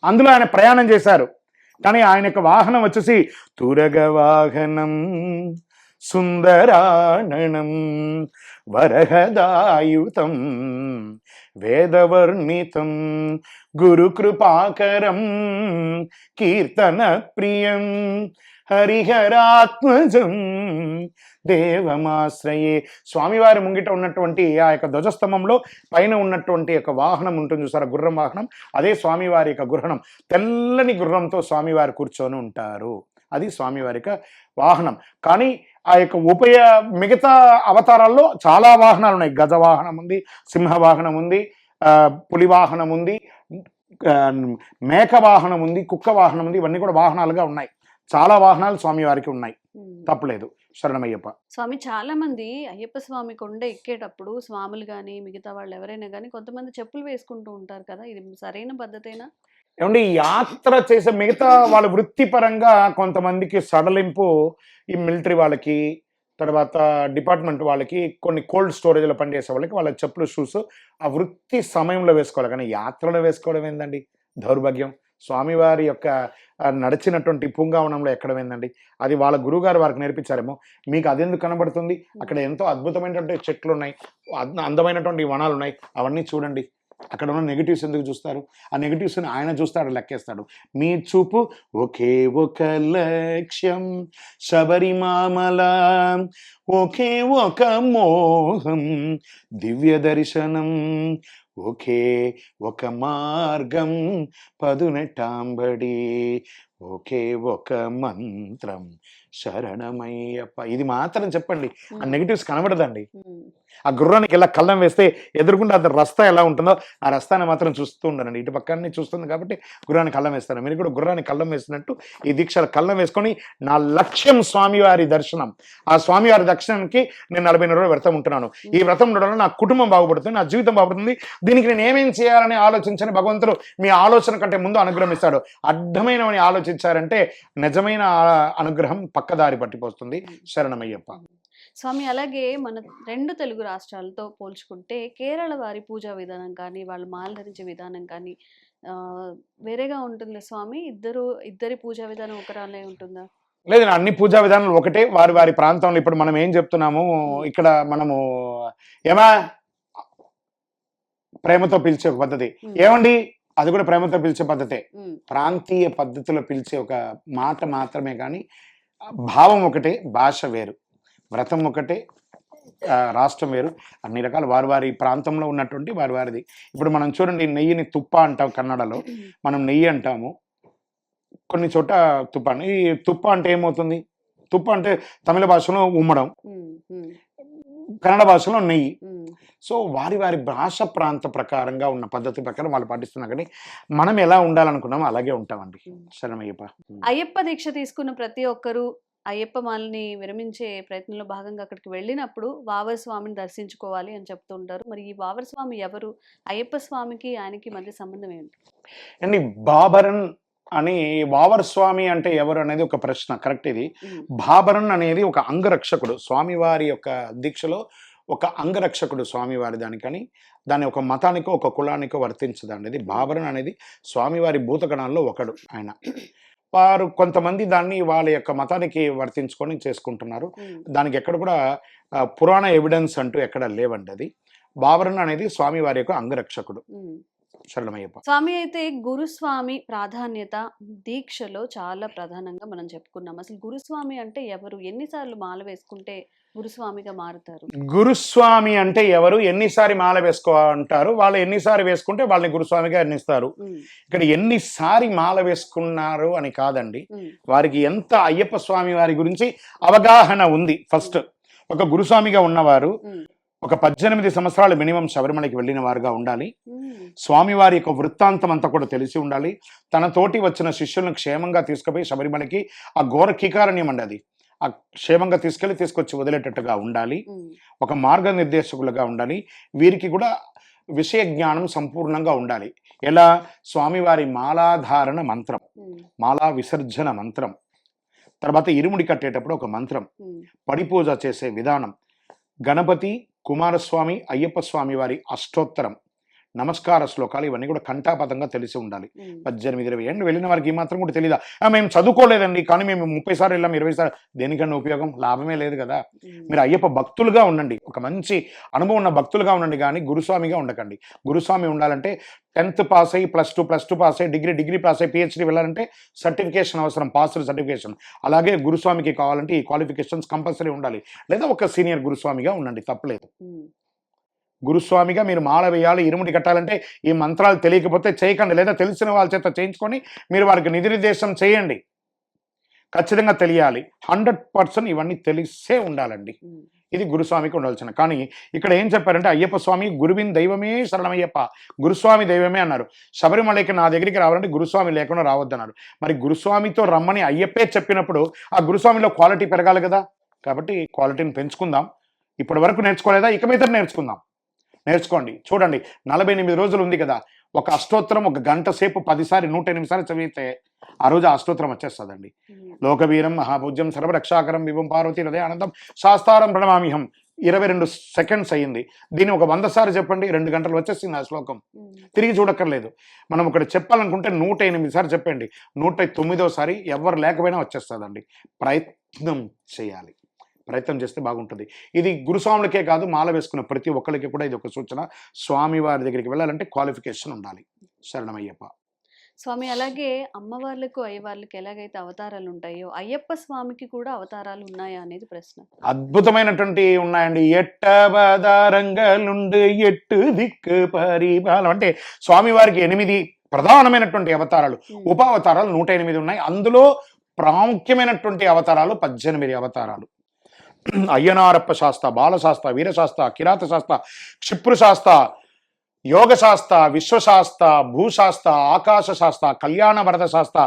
అందులో ఆయన ప్రయాణం చేశారు. కానీ ఆయన యొక్క వాహనం వచ్చేసి తురగ వాహనం సుందరాణనం వరహదాయుతం వేదవర్ణితం గురు కృపాకరం కీర్తన ప్రియం హరిహరాత్మజం దేవమాశ్రయే. స్వామివారి ముంగిట ఉన్నటువంటి ఆ యొక్క ధ్వజస్తంభంలో పైన ఉన్నటువంటి యొక్క వాహనం ఉంటుంది చూసారా, గుర్రం వాహనం, అదే స్వామివారి యొక్క గుర్రం. తెల్లని గుర్రంతో స్వామివారు కూర్చొని ఉంటారు, అది స్వామివారి యొక్క వాహనం. కానీ ఆ యొక్క మిగతా అవతారాల్లో చాలా వాహనాలు ఉన్నాయి. గజ వాహనం ఉంది, సింహ వాహనం ఉంది, పులి వాహనం ఉంది, మేక వాహనం ఉంది, కుక్క వాహనం ఉంది. ఇవన్నీ కూడా వాహనాలుగా ఉన్నాయి. చాలా వాహనాలు స్వామివారికి ఉన్నాయి, తప్పులేదు. శరణమయ్యప్ప. స్వామి, చాలా మంది అయ్యప్ప స్వామి కొండ ఎక్కేటప్పుడు స్వాములు కానీ మిగతా వాళ్ళు ఎవరైనా కానీ కొంతమంది చెప్పులు వేసుకుంటూ ఉంటారు కదా, ఇది సరైన పద్ధతేనా? ఏమంటే యాత్ర చేసే మిగతా వాళ్ళ వృత్తిపరంగా కొంతమందికి సడలింపు, ఈ మిలిటరీ వాళ్ళకి, తర్వాత డిపార్ట్మెంట్ వాళ్ళకి, కొన్ని కోల్డ్ స్టోరేజ్లో పనిచేసే వాళ్ళకి వాళ్ళ చెప్పులు షూస్ ఆ వృత్తి సమయంలో వేసుకోవాలి. కానీ యాత్రలో వేసుకోవడం ఏందండి దౌర్భాగ్యం. స్వామివారి యొక్క నడిచినటువంటి పుంగావనంలో ఎక్కడం ఏందండి, అది వాళ్ళ గురువుగారు వారికి నేర్పించారేమో. మీకు అదెందుకు కనబడుతుంది? అక్కడ ఎంతో అద్భుతమైనటువంటి చెట్లు ఉన్నాయి, అందమైనటువంటి వనాలు ఉన్నాయి, అవన్నీ చూడండి. అక్కడ ఉన్న నెగిటివ్స్ ఎందుకు చూస్తారు? ఆ నెగిటివ్స్ని ఆయన చూస్తాడు, లెక్కేస్తాడు. మీ చూపు ఒకే ఒక లక్ష్యం శబరిమామల, ఒకే ఒక మోహం దివ్య దర్శనం, ఒకే ఒక మార్గం పదునెట్టాంబడి, ఒకే ఒక మంత్రం శరణమయ్యప్ప. ఇది మాత్రం చెప్పండి, ఆ నెగిటివ్స్ కనబడదండి. ఆ గుర్రానికి ఇలా కళ్ళం వేస్తే ఎదురుకుండా అది రస్తా ఎలా ఉంటుందో ఆ రస్తాన్ని మాత్రం చూస్తూ ఉండనండి. ఇటు పక్కనే చూస్తుంది కాబట్టి గుర్రానికి కళ్ళం వేస్తాను. మీరు కూడా గుర్రానికి కళ్ళం వేసినట్టు ఈ దీక్షల కళ్ళం వేసుకొని, నా లక్ష్యం స్వామివారి దర్శనం, ఆ స్వామివారి దర్శనానికి నేను 40 రోజులు వ్రతం ఉంటున్నాను. ఈ వ్రతం ఉండడం వల్ల నా కుటుంబం బాగుపడుతుంది, నా జీవితం బాగుపడుతుంది, దీనికి నేను ఏమేం చేయాలని ఆలోచించని భగవంతుడు మీ ఆలోచన కంటే ముందు అనుగ్రహం ఇస్తాడు. అడ్డమైనవని ఆలోచించారంటే నిజమైన అనుగ్రహం పక్కదారి పట్టిపోతుంది. శరణమయ్యప్ప. స్వామి, అలాగే మన 2 తెలుగు రాష్ట్రాలతో పోల్చుకుంటే కేరళ వారి పూజా విధానం కానీ వాళ్ళు మాల ధరించే విధానం కానీ వేరేగా ఉంటుంది స్వామి. ఇద్దరి పూజా విధానం ఒకరాలే ఉంటుందా? లేదు, అన్ని పూజా విధానాలు ఒకటే. వారి వారి ప్రాంతంలో ఇప్పుడు మనం ఏం చెప్తున్నాము, ఇక్కడ మనము ఏమా ప్రేమతో పిలిచే ఒక పద్ధతి, ఏమండి అది కూడా ప్రేమతో పిలిచే పద్ధతే. ప్రాంతీయ పద్ధతిలో పిలిచే ఒక మాట మాత్రమే, కానీ భావం ఒకటే, భాష వేరు. వ్రతం ఒకటే, రాష్ట్రం వేరు. అన్ని రకాల వారి వారి ప్రాంతంలో ఉన్నటువంటి వారి వారిది. ఇప్పుడు మనం చూడండి, నెయ్యిని తుప్ప అంటాం కన్నడలో, మనం నెయ్యి అంటాము, కొన్ని చోట తుప్ప. ఈ తుప్ప అంటే ఏమవుతుంది? తుప్ప అంటే తమిళ భాషలో ఉమ్మడం, కన్నడ భాషలో నెయ్యి. సో వారి వారి భాష ప్రాంత ప్రకారంగా ఉన్న పద్ధతి ప్రకారం వాళ్ళు పాటిస్తున్నా, కానీ మనం ఎలా ఉండాలనుకున్నామో అలాగే ఉంటామండి. శరణమయ్యప్ప. అయ్యప్ప దీక్ష తీసుకున్న ప్రతి ఒక్కరూ అయ్యప్ప మాలని విరమించే ప్రయత్నంలో భాగంగా అక్కడికి వెళ్ళినప్పుడు వావర్ స్వామిని దర్శించుకోవాలి అని చెప్తూ ఉంటారు. మరి ఈ వావర్ స్వామి ఎవరు? అయ్యప్ప స్వామికి ఆయనకి మధ్య సంబంధం ఏంటి? అండి, బాబరన్ అని, వావర్ స్వామి అంటే ఎవరు అనేది ఒక ప్రశ్న. కరెక్ట్. ఇది బాబరన్ అనేది ఒక అంగరక్షకుడు, స్వామివారి యొక్క దీక్షలో ఒక అంగరక్షకుడు స్వామివారి. దానికని దాని ఒక మతానికో ఒక కులానికో వర్తించదండి. ఇది బాబరన్ అనేది స్వామివారి భూతగణాల్లో ఒకడు. ఆయన వారు కొంతమంది దాన్ని వాళ్ళ యొక్క మతానికి వర్తించుకొని చేసుకుంటున్నారు. దానికి ఎక్కడ కూడా పురాణ ఎవిడెన్స్ అంటూ ఎక్కడ లేవండి. అది బాబరన్ అనేది స్వామివారి యొక్క అంగరక్షకుడు. శరణమయ్యప్ప. స్వామి, అయితే గురుస్వామి ప్రాధాన్యత దీక్షలో చాలా ప్రధానంగా మనం చెప్పుకున్నాం. అసలు గురుస్వామి అంటే ఎవరు? ఎన్నిసార్లు మాల వేసుకుంటే గురుస్వామిగా మారుతారు? గురుస్వామి అంటే ఎవరు? ఎన్నిసారి మాల వేసుకోంటారు? వాళ్ళు ఎన్నిసారి వేసుకుంటే వాళ్ళని గురుస్వామిగా ఎన్నిస్తారు. ఇక్కడ ఎన్నిసారి మాల వేసుకున్నారు అని కాదండి, వారికి ఎంత అయ్యప్ప స్వామి వారి గురించి అవగాహన ఉంది. ఫస్ట్ ఒక గురుస్వామిగా ఉన్నవారు ఒక 18 సంవత్సరాలు మినిమం శబరిమలకి వెళ్ళిన వారుగా ఉండాలి. స్వామివారి యొక్క వృత్తాంతం అంతా కూడా తెలిసి ఉండాలి. తన తోటి వచ్చిన శిష్యులను క్షేమంగా తీసుకుపోయి శబరిమలకి, ఆ ఘోర కీకారణ్యం అండి, అది ఆ క్షేమంగా తీసుకొచ్చి వదిలేటట్టుగా ఉండాలి. ఒక మార్గనిర్దేశకులుగా ఉండాలి. వీరికి కూడా విషయ జ్ఞానం సంపూర్ణంగా ఉండాలి. ఎలా? స్వామివారి మాలాధారణ మంత్రం, మాలా విసర్జన మంత్రం, తర్వాత ఇరుముడి కట్టేటప్పుడు ఒక మంత్రం, పడి పూజ చేసే విధానం, గణపతి, కుమారస్వామి, అయ్యప్ప స్వామి వారి అష్టోత్తరం, నమస్కార శ్లోకాలు ఇవన్నీ కూడా కంఠాపథంగా తెలిసి ఉండాలి. ఉమ్, 18, 20 ఏళ్ళు వెళ్ళిన వారికి ఈ మాత్రం కూడా తెలియదా, మేము చదువుకోలేదండి కానీ మేము 30 సార్లు వెళ్ళాం, 20 సార్లు, దేనికన్నా ఉపయోగం, లాభమే లేదు కదా. ఉమ్, మీరు అయ్యప్ప భక్తులుగా ఉండండి, ఒక మంచి అనుభవం ఉన్న భక్తులుగా ఉండండి, కానీ గురుస్వామిగా ఉండకండి. గురుస్వామి ఉండాలంటే 10th పాస్ అయ్యి +2 పాస్ అయ్యి డిగ్రీ పాస్ అయ్యి PhD వెళ్ళాలంటే సర్టిఫికేషన్ అవసరం, పాస్డ్ సర్టిఫికేషన్. అలాగే గురుస్వామికి కావాలంటే ఈ క్వాలిఫికేషన్స్ కంపల్సరీ ఉండాలి, లేదా ఒక సీనియర్ గురుస్వామిగా ఉండండి, తప్పలేదు. ఉమ్, గురుస్వామిగా మీరు మాల వేయాలి, ఇరుముడి కట్టాలంటే ఈ మంత్రాలు తెలియకపోతే చేయకండి, లేదా తెలిసిన వాళ్ళ చేత చేయించుకొని మీరు వారికి నిర్దేశం చేయండి. ఖచ్చితంగా తెలియాలి, 100% ఇవన్నీ తెలిసే ఉండాలండి. ఉమ్, ఇది గురుస్వామికి ఉండాల్సిన. కానీ ఇక్కడ ఏం చెప్పారంటే అయ్యప్ప స్వామి గురువిన్ దైవమే శరణమయ్యప్ప, గురుస్వామి దైవమే అన్నారు. శబరిమలకి నా దగ్గరికి రావాలంటే గురుస్వామి లేకుండా రావద్దన్నారు. మరి గురుస్వామితో రమ్మని అయ్యప్పే చెప్పినప్పుడు ఆ గురుస్వామిలో క్వాలిటీ పెరగాలి కదా. కాబట్టి క్వాలిటీని పెంచుకుందాం. ఇప్పటి వరకు నేర్చుకోలేదా, ఇక మీద నేర్చుకుందాం. నేర్చుకోండి. చూడండి, 48 రోజులు ఉంది కదా, ఒక అష్టోత్తరం 1 గంట సేపు 10 సార్లు 108 సార్లు చదివితే ఆ రోజు అష్టోత్తరం వచ్చేస్తుందండి. ఉమ్, లోకవీరం మహాపూజ్యం సర్వరక్షాకరం విభం పార్వతీ హృదయ ఆనందం శాస్తారం ప్రణమామిహం. 22 సెకండ్స్ అయ్యింది. దీన్ని ఒక 100 సార్లు చెప్పండి, 2 గంటలు వచ్చేసింది ఆ శ్లోకం. ఉమ్, తిరిగి చూడక్కర్లేదు. మనం ఒకటి చెప్పాలనుకుంటే 108 సార్లు చెప్పండి, 109వ ఎవరు లేకపోయినా వచ్చేస్తుందండి. ప్రయత్నం చేయాలి, ప్రయత్నం చేస్తే బాగుంటుంది. ఇది గురుస్వాములకే కాదు, మాల వేసుకున్న ప్రతి ఒక్కరికి కూడా ఇది ఒక సూచన. స్వామివారి దగ్గరికి వెళ్ళాలంటే క్వాలిఫికేషన్ ఉండాలి. శరణమయ్యప్ప. స్వామి, అలాగే అమ్మవార్లకు అయ్యవార్లకు ఎలాగైతే అవతారాలు ఉంటాయో అయ్యప్ప స్వామికి కూడా అవతారాలు ఉన్నాయా అనేది ప్రశ్న. అద్భుతమైనటువంటి ఉన్నాయండి. ఎట్టవదారంగలుండు ఎట్టు దిక్కు పరిపాలం అంటే స్వామివారికి 8 ప్రధానమైనటువంటి అవతారాలు, ఉపావతారాలు 108 ఉన్నాయి. అందులో ప్రాముఖ్యమైనటువంటి అవతారాలు 18 అవతారాలు. అయ్యనారప్ప శాస్త్ర, బాలశాస్త్ర, వీరశాస్త్ర, కిరాత శాస్త్ర, క్షిప్రు శాస్త్ర, యోగ శాస్త్ర, విశ్వశాస్త్ర, భూశాస్త్ర, ఆకాశ శాస్త్ర, కళ్యాణ వరద శాస్త్ర,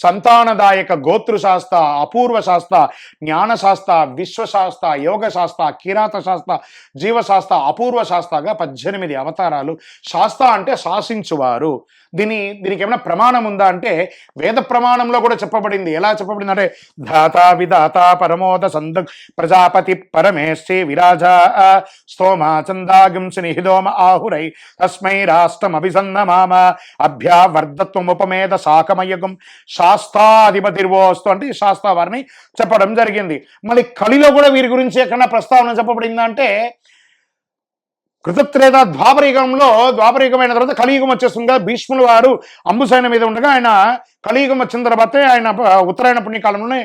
సంతానదాయక గోతృ శాస్త్ర, అపూర్వ శాస్త్ర, జ్ఞానశాస్త్ర, విశ్వశాస్త్ర, యోగ శాస్త్ర, కిరాత శాస్త్ర, జీవశాస్త్ర, అపూర్వ శాస్త్రగా 18 అవతారాలు. శాస్త్ర అంటే శాసించువారు. దీనికి ఏమైనా ప్రమాణం ఉందా అంటే వేద ప్రమాణంలో కూడా చెప్పబడింది. ఎలా చెప్పబడింది అంటే ధాత విధాత పరమోద సంద ప్రజాపతి పరమేశ్వే విరాజా స్తోమా చందాగింసి నిహిదోమ ఆహురై తస్మై రాష్ట్రం అభిసన్నమామ అభ్యావర్ధత్వముపమేద శాకమయగం శాస్త్రాధిపతిర్వోస్తు అంటే శాస్త్ర వారిని చెప్పడం జరిగింది. మళ్ళీ కలిలో కూడా వీరి గురించి ఎక్కడన్నా ప్రస్తావన చెప్పబడిందంటే కృతత్రేత ద్వాపరయుగమైన తర్వాత కలియుగం వచ్చేస్తుంది కదా. భీష్ముల వారు అంబుసైన మీద ఉండగా ఆయన కలియుగం వచ్చిన తర్వాతే ఆయన ఉత్తరాయణ పుణ్యకాలంలోనే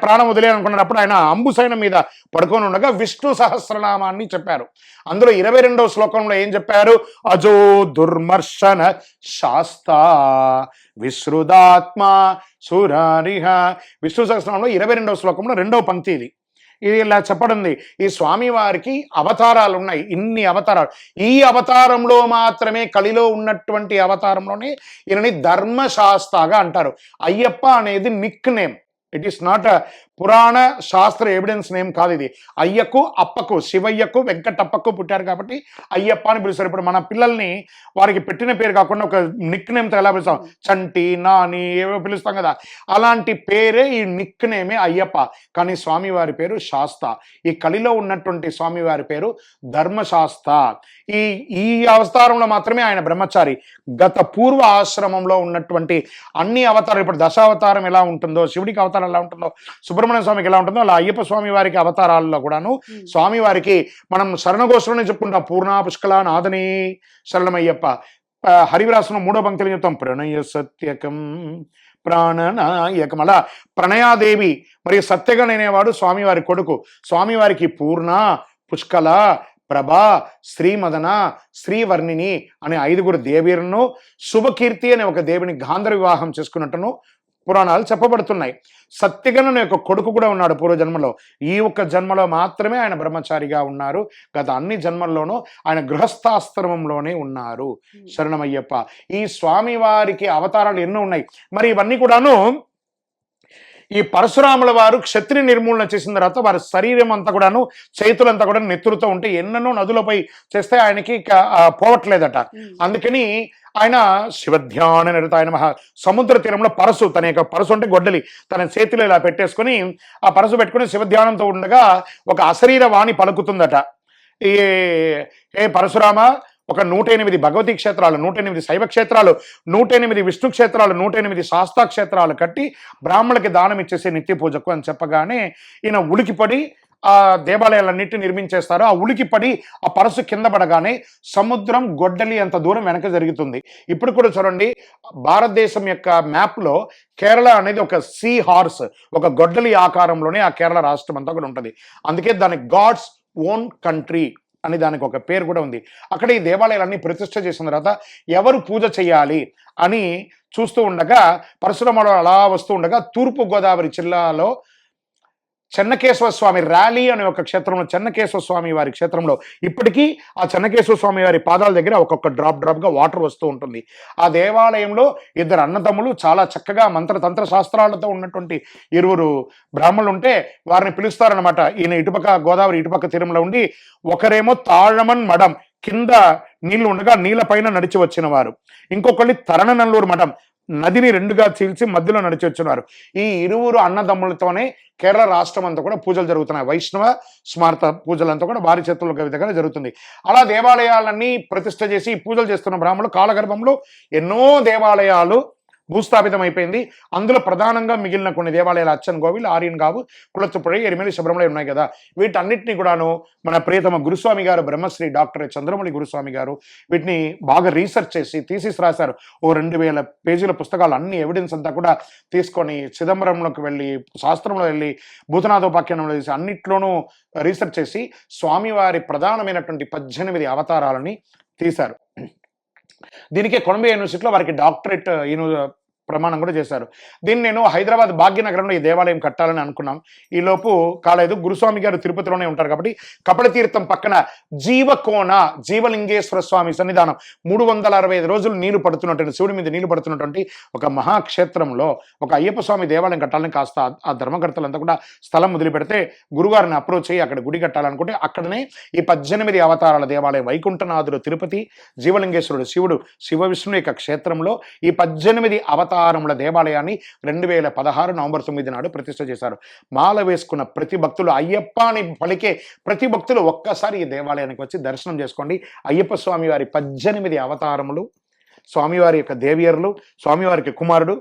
ప్రాణం వదిలేయాలి అనుకున్నప్పుడు ఆయన అంబుసైన మీద పడుకొని ఉండగా విష్ణు సహస్రనామాన్ని చెప్పారు. అందులో 22వ శ్లోకంలో ఏం చెప్పారు? అజో దుర్మర్శన శాస్తా విశ్రుదాత్మ సురారిహ. విష్ణు సహస్రనామంలో 22వ శ్లోకంలో 2వ పంక్తి ఇది ఇలా చెప్పడింది. ఈ స్వామి వారికి అవతారాలు ఉన్నాయి, ఇన్ని అవతారాలు. ఈ అవతారంలో మాత్రమే కలిలో ఉన్నటువంటి అవతారంలోనే ఈయనని ధర్మశాస్త్రగా అంటారు. అయ్యప్ప అనేది Nick name, it is not a పురాణ శాస్త్ర ఎవిడెన్స్ నేమ్ కాదు ఇది. అయ్యకు అప్పకు, శివయ్యకు వెంకటప్పకు పుట్టారు కాబట్టి అయ్యప్ప అని పిలుస్తారు. ఇప్పుడు మన పిల్లల్ని వారికి పెట్టిన పేరు కాకుండా ఒక నిక్ నేమ్తో ఎలా పిలుస్తాం, చంటి, నాని ఏవో పిలుస్తాం కదా, అలాంటి పేరే ఈ నిక్ నేమే అయ్యప్ప. కానీ స్వామివారి పేరు శాస్త్ర. ఈ కలిలో ఉన్నటువంటి స్వామివారి పేరు ధర్మశాస్త్ర. ఈ అవతారంలో మాత్రమే ఆయన బ్రహ్మచారి. గత పూర్వ ఆశ్రమంలో ఉన్నటువంటి అన్ని అవతారాలు, ఇప్పుడు దశావతారం ఎలా ఉంటుందో, శివుడికి అవతారం ఎలా ఉంటుందో, సుబ్రహ్మణ్య స్వామికి ఎలా ఉంటుందో, అలా అయ్యప్ప స్వామి వారికి అవతారాల్లో కూడాను స్వామివారికి మనం శరణఘోషలోనే చెప్పుకుంటాం. పూర్ణ పుష్కల నాదని శరణమయ్యప్ప. హరివిలాసంలో 3వ పంక్తిలో చెప్తాం ప్రణయ సత్యకం ప్రాణనాయకం. అలా ప్రణయాదేవి మరియు సత్యగన్ అనేవాడు స్వామివారి కొడుకు. స్వామివారికి పూర్ణ, పుష్కల, ప్రభా, శ్రీమదన, శ్రీవర్ణిని అనే 5గురు దేవీరును, శుభకీర్తి అనే ఒక దేవిని గాంధర్వ వివాహం చేసుకున్నట్టును పురాణాలు చెప్పబడుతున్నాయి. సత్యగణుని యొక్క కొడుకు కూడా ఉన్నాడు పూర్వజన్మలో. ఈ ఒక్క జన్మలో మాత్రమే ఆయన బ్రహ్మచారిగా ఉన్నారు. గత అన్ని జన్మల్లోనూ ఆయన గృహస్థాశ్రమంలోనే ఉన్నారు. శరణమయ్యప్ప. ఈ స్వామి వారికి అవతారాలు ఎన్నో ఉన్నాయి. మరి ఇవన్నీ కూడాను ఈ పరశురాముల వారు క్షత్రియ నిర్మూలన చేసిన తర్వాత వారి శరీరం అంతా కూడాను, చేతులంతా కూడా నెత్తురుతో ఉంటే ఎన్నెన్నో నదులపై చేస్తే ఆయనకి పోవట్లేదట. అందుకని ఆయన శివధ్యాన నిరత ఆయన సముద్ర తీరంలో పరసు, తన యొక్క పరసు అంటే గొడ్డలి, తన చేతిలో ఇలా పెట్టేసుకుని ఆ పరసు పెట్టుకుని శివధ్యానంతో ఉండగా ఒక అశరీర వాణి పలుకుతుందట. ఏ పరశురామ, ఒక 108 భగవతీ క్షేత్రాలు, 108 శైవ క్షేత్రాలు, 108 విష్ణు క్షేత్రాలు, 108 శాస్తా క్షేత్రాలు కట్టి బ్రాహ్మణులకి దానం ఇచ్చేసే నిత్య పూజకు అని చెప్పగానే ఈయన ఉలికిపడి ఆ దేవాలయాలన్నింటినీ నిర్మించేస్తారు. ఆ ఉలికిపడి ఆ పరసు కింద పడగానే సముద్రం గొడ్డలి అంత దూరం వెనక జరుగుతుంది. ఇప్పుడు కూడా చూడండి, భారతదేశం యొక్క మ్యాప్లో కేరళ అనేది ఒక సీ హార్స్, ఒక గొడ్డలి ఆకారంలోనే ఆ కేరళ రాష్ట్రం అంతా కూడా ఉంటుంది. అందుకే దానికి గాడ్స్ ఓన్ కంట్రీ అని దానికి ఒక పేరు కూడా ఉంది. అక్కడ ఈ దేవాలయాలన్నీ ప్రతిష్ఠ చేసిన తర్వాత ఎవరు పూజ చేయాలి అని చూస్తూ ఉండగా పరశురాముడు అలా వస్తూ ఉండగా తూర్పు గోదావరి జిల్లాలో చెన్నకేశవ స్వామి ర్యాలీ అనే ఒక క్షేత్రంలో, చెన్నకేశవ స్వామి వారి క్షేత్రంలో ఇప్పటికీ ఆ చెన్నకేశవ స్వామి వారి పాదాల దగ్గర ఒక్కొక్క డ్రాప్గా వాటర్ వస్తూ ఉంటుంది. ఆ దేవాలయంలో 2 అన్నదమ్ములు చాలా చక్కగా మంత్రతంత్ర శాస్త్రాలతో ఉన్నటువంటి 2 బ్రాహ్మణులు ఉంటే వారిని పిలుస్తారనమాట. ఈయన ఇటుపక్క గోదావరి ఇటుపక్క తీరంలో ఉండి, ఒకరేమో తాళమన్ మఠం కింద నీళ్లు ఉండగా నీళ్ళ పైన నడిచి వచ్చిన వారు, ఇంకొకళ్ళు తరణనల్లూరు మఠం నదిని 2గా చీల్చి మధ్యలో నడిచి వచ్చినారు. ఈ 2 అన్నదమ్ములతోనే కేరళ రాష్ట్రం అంతా కూడా పూజలు జరుగుతున్నాయి. వైష్ణవ స్మారత పూజలంతా కూడా వారి చేతుల్లో విధంగా జరుగుతుంది. అలా దేవాలయాలన్నీ ప్రతిష్ఠ చేసి పూజలు చేస్తున్న బ్రాహ్మణులు కాలగర్భంలో ఎన్నో దేవాలయాలు భూస్థాపితం అయిపోయింది. అందులో ప్రధానంగా మిగిలిన కొన్ని దేవాలయాలు అచ్చన్ కోవిల్, ఆర్యన్ కావు, కులత్తుపుഴ, ఎరిమేలి, శబరిమల ఉన్నాయి కదా. వీటన్నిటిని కూడాను మన ప్రియతమ గురుస్వామి గారు బ్రహ్మశ్రీ డాక్టర్ చంద్రమౌళి గురుస్వామి గారు వీటిని బాగా రీసెర్చ్ చేసి థీసిస్ రాశారు. 2000 పేజీల పుస్తకాలు, అన్ని ఎవిడెన్స్ అంతా కూడా తీసుకొని చిదంబరంలోకి వెళ్ళి, శాస్త్రంలో వెళ్ళి, భూతనాథోపాఖ్యానంలో చేసి అన్నిట్లోనూ రీసెర్చ్ చేసి స్వామివారి ప్రధానమైనటువంటి 18 అవతారాలని తీశారు. దీనికే కొలంబియా యూనివర్సిటీలో వారికి డాక్టరేట్ ప్రమాణం కూడా చేశారు. దీన్ని నేను హైదరాబాద్ భాగ్యనగరంలో ఈ దేవాలయం కట్టాలని అనుకున్నాం. ఈ లోపు కాలేదు. గురుస్వామి గారు తిరుపతిలోనే ఉంటారు కాబట్టి కపలతీర్థం పక్కన జీవకోన జీవలింగేశ్వర స్వామి సన్నిధానం 365 రోజులు నీళ్లు పడుతున్నటువంటి, శివుడి మీద నీళ్లు పడుతున్నటువంటి ఒక మహాక్షేత్రంలో ఒక అయ్యప్ప స్వామి దేవాలయం కట్టాలని కాస్త ఆ ధర్మకర్తలంతా కూడా స్థలం వదిలిపెడితే గురుగారిని అప్రోచ్ అయ్యి అక్కడ గుడి కట్టాలనుకుంటే అక్కడనే ఈ 18 అవతారాల దేవాలయం వైకుంఠనాథుడు తిరుపతి, జీవలింగేశ్వరుడు శివుడు, శివ విష్ణు యొక్క క్షేత్రంలో ఈ 18 అవతారముల దేవాలయాన్ని 2016 నవంబర్ 9 నాడు ప్రతిష్ఠ చేశారు. మాల వేసుకున్న ప్రతి భక్తులు, అయ్యప్ప అని పలికే ప్రతి భక్తులు ఒక్కసారి ఈ దేవాలయానికి వచ్చి దర్శనం చేసుకోండి. అయ్యప్ప స్వామి వారి 18 అవతారములు, స్వామివారి యొక్క దేవియర్లు, స్వామివారికి కుమారుడు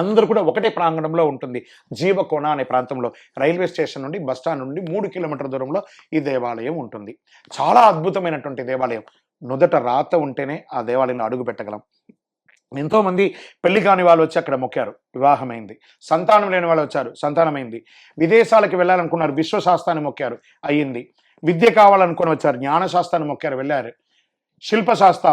అందరూ కూడా ఒకటే ప్రాంగణంలో ఉంటుంది. జీవకోన అనే ప్రాంతంలో రైల్వే స్టేషన్ నుండి బస్ స్టాండ్ నుండి 3 కిలోమీటర్ల దూరంలో ఈ దేవాలయం ఉంటుంది. చాలా అద్భుతమైనటువంటి దేవాలయం. నుదట రాత ఉంటేనే ఆ దేవాలయంలో అడుగు పెట్టగలం. ఎంతోమంది పెళ్లి కాని వాళ్ళు వచ్చి అక్కడ మొక్కారు, వివాహమైంది. సంతానం లేని వాళ్ళు వచ్చారు, సంతానమైంది. విదేశాలకు వెళ్ళాలనుకున్నారు, విశ్వశాస్త్రాన్ని మొక్కారు, అయ్యింది. విద్య కావాలనుకుని వచ్చారు, జ్ఞానశాస్త్రాన్ని మొక్కారు, వెళ్ళారు. శిల్పశాస్త్ర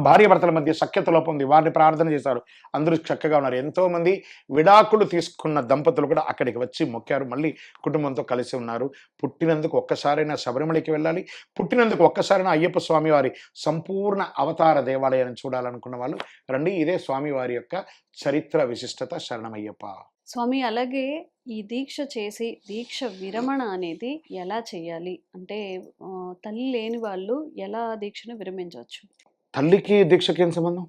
భార్య భర్తల మధ్య సఖ్యత లోపం ఉంది, వారిని ప్రార్థన చేశారు, అందరూ చక్కగా ఉన్నారు. ఎంతో మంది విడాకులు తీసుకున్న దంపతులు కూడా అక్కడికి వచ్చి మొక్కారు, మళ్ళీ కుటుంబంతో కలిసి ఉన్నారు. పుట్టినందుకు ఒక్కసారైనా శబరిమలకి వెళ్ళాలి, పుట్టినందుకు ఒక్కసారైనా అయ్యప్ప స్వామి వారి సంపూర్ణ అవతార దేవాలయాన్ని చూడాలనుకున్న వాళ్ళు రండి. ఇదే స్వామివారి యొక్క చరిత్ర విశిష్టత. శరణమయ్యప్ప. స్వామి, అలాగే ఈ దీక్ష చేసి దీక్ష విరమణ అనేది ఎలా చేయాలి అంటే తల్లి లేని వాళ్ళు ఎలా దీక్షను విరమించవచ్చు? తల్లికి దీక్షకి ఏం సంబంధం?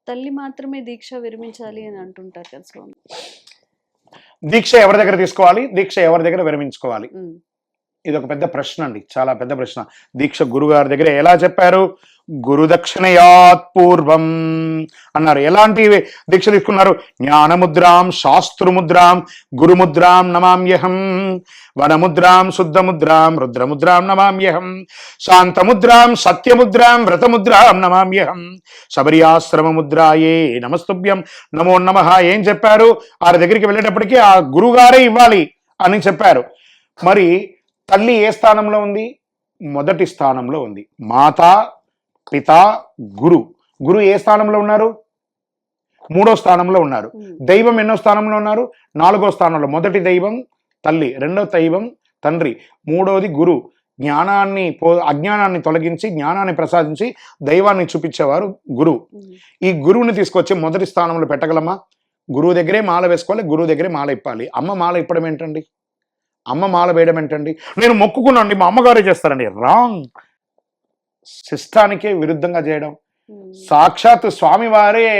తల్లి మాత్రమే దీక్ష విరమించాలి అని అంటుంటారు కదా స్వామి. దీక్ష ఎవరి దగ్గర తీసుకోవాలి, దీక్ష ఎవరి దగ్గర విరమించుకోవాలి? ఇది ఒక పెద్ద ప్రశ్న అండి, చాలా పెద్ద ప్రశ్న. దీక్ష గురుగారి దగ్గర ఎలా చెప్పారు? గురుదక్షిణయాత్ పూర్వం అన్నారు. ఎలాంటి దీక్ష తీసుకున్నారు? జ్ఞానముద్రాం, శాస్త్రముద్రాం, గురుముద్రాం నమామ్యహం, వనముద్రాం, శుద్ధముద్రాం, రుద్రముద్రాం నమామ్యహం, శాంతముద్రాం, సత్యముద్రాం, వ్రతముద్రాం నమామ్యహం, శబరియాశ్రమముద్రాయే నమస్తుభ్యం, నమో నమః. ఏం చెప్పారు? వారి దగ్గరికి వెళ్ళేటప్పటికీ ఆ గురుగారే ఇవ్వాలి అని చెప్పారు. మరి తల్లి ఏ స్థానంలో ఉంది? మొదటి స్థానంలో ఉంది. మాత, పిత, గురు. గురు ఏ స్థానంలో ఉన్నారు? 3వ స్థానంలో ఉన్నారు. దైవం ఎన్నో స్థానంలో ఉన్నారు? 4వ స్థానంలో. మొదటి దైవం తల్లి, 2వ దైవం తండ్రి, 3వది గురు. అజ్ఞానాన్ని తొలగించి జ్ఞానాన్ని ప్రసాదించి దైవాన్ని చూపించేవారు గురువు. ఈ గురువుని తీసుకొచ్చి మొదటి స్థానంలో పెట్టగలమా? గురువు దగ్గరే మాల వేసుకోవాలి, గురువు దగ్గరే మాల ఇప్పాలి. అమ్మ మాల ఇప్పడం ఏంటండి? అమ్మ మాల వేయడం ఏంటండి? నేను మొక్కుకున్నాండి, మా అమ్మగారే చేస్తారండి. రాంగ్. శిష్టానికే విరుద్ధంగా చేయడం. సాక్షాత్ స్వామివారే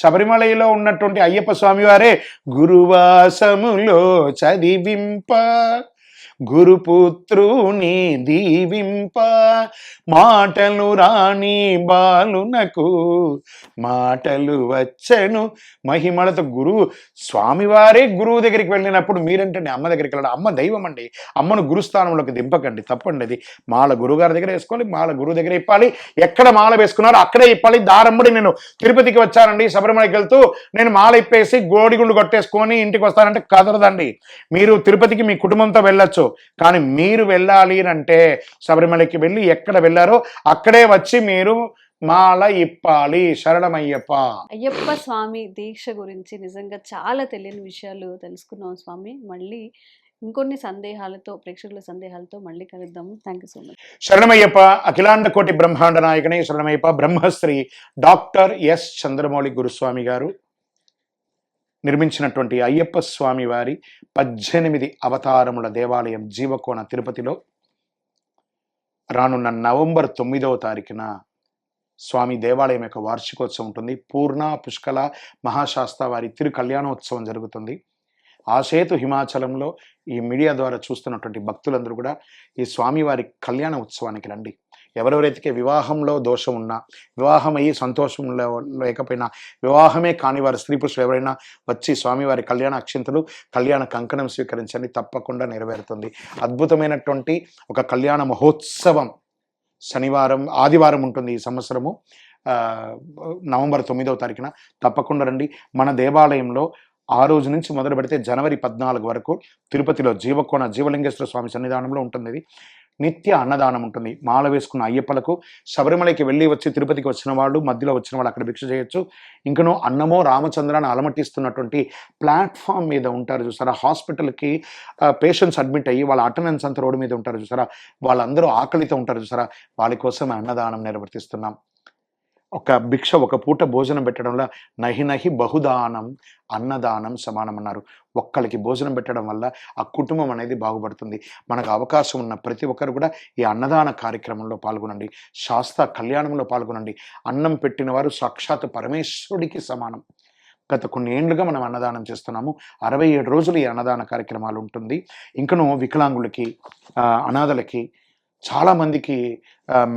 శబరిమలలో ఉన్నటువంటి అయ్యప్ప స్వామివారే గురువాసములో చదివింప గురుపుత్రుని దీవింప, మాటలు రాని బాలునకు మాటలు వచ్చెను మహిమలతో. గురువు స్వామివారే గురువు దగ్గరికి వెళ్ళినప్పుడు మీరంటే అమ్మ దగ్గరికి వెళ్ళడం. అమ్మ దైవం అండి, అమ్మను గురుస్థానంలోకి దింపకండి, తప్పండి అది. మాల గురుగారి దగ్గర వేసుకోవాలి, మాల గురువు దగ్గర ఇప్పాలి. ఎక్కడ మాల వేసుకున్నారో అక్కడే ఇప్పాలి. దారమ్మడి నేను తిరుపతికి వచ్చానండి, శబరిమలకి వెళ్తూ నేను మాల ఇప్పేసి గోడిగుండు కొట్టేసుకొని ఇంటికి వస్తానంటే కదరదండి. మీరు తిరుపతికి మీ కుటుంబంతో వెళ్ళొచ్చు, కానీ మీరు వెళ్ళాలి అంటే శబరిమలకి వెళ్ళి ఎక్కడ వెళ్ళారో అక్కడే వచ్చి మీరు మాల ఇప్పాలి. శరణమయ్యప్ప. అయ్యప్ప స్వామి దీక్ష గురించి నిజంగా చాలా తెలియని విషయాలు తెలుసుకున్నాం స్వామి. మళ్ళీ ఇంకొన్ని సందేహాలతో, ప్రేక్షకుల సందేహాలతో మళ్ళీ కలుద్దాము. Thank you so much. శరణమయ్యప్ప. అఖిలాండ కోటి బ్రహ్మాండ నాయకనే శరణమయ్యప్ప. బ్రహ్మశ్రీ డాక్టర్ ఎస్ చంద్రమౌళి గురుస్వామి గారు నిర్మించినటువంటి అయ్యప్ప స్వామి వారి 18 అవతారముల దేవాలయం జీవకోణ తిరుపతిలో రానున్న నవంబర్ 9వ తారీఖున స్వామి దేవాలయం యొక్క వార్షికోత్సవం ఉంటుంది. పూర్ణ పుష్కల మహాశాస్త్ర వారి తిరు కళ్యాణోత్సవం జరుగుతుంది. ఆసేతు హిమాచలంలో ఈ మీడియా ద్వారా చూస్తున్నటువంటి భక్తులందరూ కూడా ఈ స్వామివారి కళ్యాణ ఉత్సవానికి రండి. ఎవరెవరైతే వివాహంలో దోషం ఉన్నా, వివాహమయ్యి సంతోషంలో లేకపోయినా, వివాహమే కాని వారు స్త్రీ పురుషులు ఎవరైనా వచ్చి స్వామివారి కళ్యాణ అక్షింతలు, కళ్యాణ కంకణం స్వీకరించండి, తప్పకుండా నెరవేరుతుంది. అద్భుతమైనటువంటి ఒక కళ్యాణ మహోత్సవం ఆదివారం ఉంటుంది ఈ సంవత్సరము, నవంబర్ 9వ తారీఖున. తప్పకుండా రండి. మన దేవాలయంలో ఆ రోజు నుంచి మొదలు పెడితే జనవరి 14 వరకు తిరుపతిలో జీవకోణ జీవలింగేశ్వర స్వామి సన్నిధానంలో ఉంటుంది. ఇది నిత్య అన్నదానం ఉంటుంది. మాల వేసుకున్న అయ్యప్పలకు, శబరిమలకి వెళ్ళి వచ్చి తిరుపతికి వచ్చిన వాళ్ళు, మధ్యలో వచ్చిన వాళ్ళు అక్కడ భిక్ష చేయొచ్చు. ఇంకనూ అన్నమో రామచంద్రాన్ని అలమటిస్తున్నటువంటి ప్లాట్ఫామ్ మీద ఉంటారు చూసారా, హాస్పిటల్కి పేషెంట్స్ అడ్మిట్ అయ్యి వాళ్ళ అటెండెన్స్ అంతా రోడ్డు మీద ఉంటారు చూసారా, వాళ్ళందరూ ఆకలితో ఉంటారు చూసారా, వాళ్ళ కోసం అన్నదానం నిర్వర్తిస్తున్నాం. ఒక భిక్ష, ఒక పూట భోజనం పెట్టడంలో నహి నహి బహుదానం అన్నదానం సమానం అన్నారు. ఒక్కరికి భోజనం పెట్టడం వల్ల ఆ కుటుంబం అనేది బాగుపడుతుంది. మనకు అవకాశం ఉన్న ప్రతి ఒక్కరు కూడా ఈ అన్నదాన కార్యక్రమంలో పాల్గొనండి, శాస్త్ర కళ్యాణంలో పాల్గొనండి. అన్నం పెట్టిన వారు సాక్షాత్ పరమేశ్వరుడికి సమానం. గత కొన్ని ఏండ్లుగా మనం అన్నదానం చేస్తున్నాము. 67 రోజులు ఈ అన్నదాన కార్యక్రమాలు ఉంటుంది. ఇంకనూ వికలాంగులకి, అనాథలకి, చాలామందికి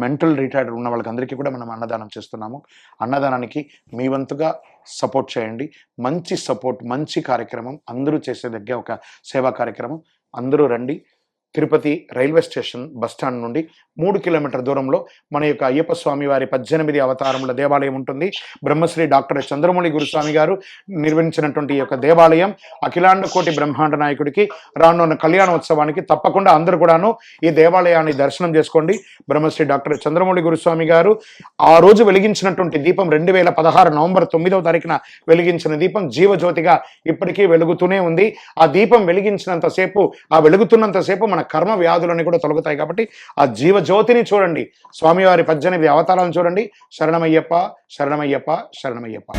మెంటల్ రిటార్డ్ ఉన్న వాళ్ళకి కూడా మనం అన్నదానం చేస్తున్నాము. అన్నదానానికి మీ వంతుగా సపోర్ట్ చేయండి. మంచి సపోర్ట్, మంచి కార్యక్రమం, అందరూ చేసేదగ్గ ఒక సేవా కార్యక్రమం. అందరూ రండి. తిరుపతి రైల్వే స్టేషన్ బస్టాండ్ నుండి 3 కిలోమీటర్ దూరంలో మన యొక్క అయ్యప్ప స్వామి వారి 18 అవతారముల దేవాలయం ఉంటుంది. బ్రహ్మశ్రీ డాక్టర్ చంద్రమౌళి గురుస్వామి గారు నిర్వహించినటువంటి ఈ యొక్క దేవాలయం అఖిలాండ కోటి బ్రహ్మాండ నాయకుడికి రానున్న కళ్యాణోత్సవానికి తప్పకుండా అందరూ కూడాను ఈ దేవాలయాన్ని దర్శనం చేసుకోండి. బ్రహ్మశ్రీ డాక్టర్ చంద్రమౌళి గురుస్వామి గారు ఆ రోజు వెలిగించినటువంటి దీపం 2016 నవంబర్ 9వ తారీఖున వెలిగించిన దీపం జీవజ్యోతిగా ఇప్పటికీ వెలుగుతూనే ఉంది. ఆ దీపం వెలిగించినంతసేపు, ఆ వెలుగుతున్నంతసేపు మన కర్మ వ్యాధులన్నీ కూడా తొలగుతాయి. కాబట్టి ఆ జీవజ్యోతిని చూడండి, స్వామివారి 18 అవతారాలను చూడండి. శరణమయ్యప్ప, శరణమయ్యప్ప, శరణమయ్యప్ప.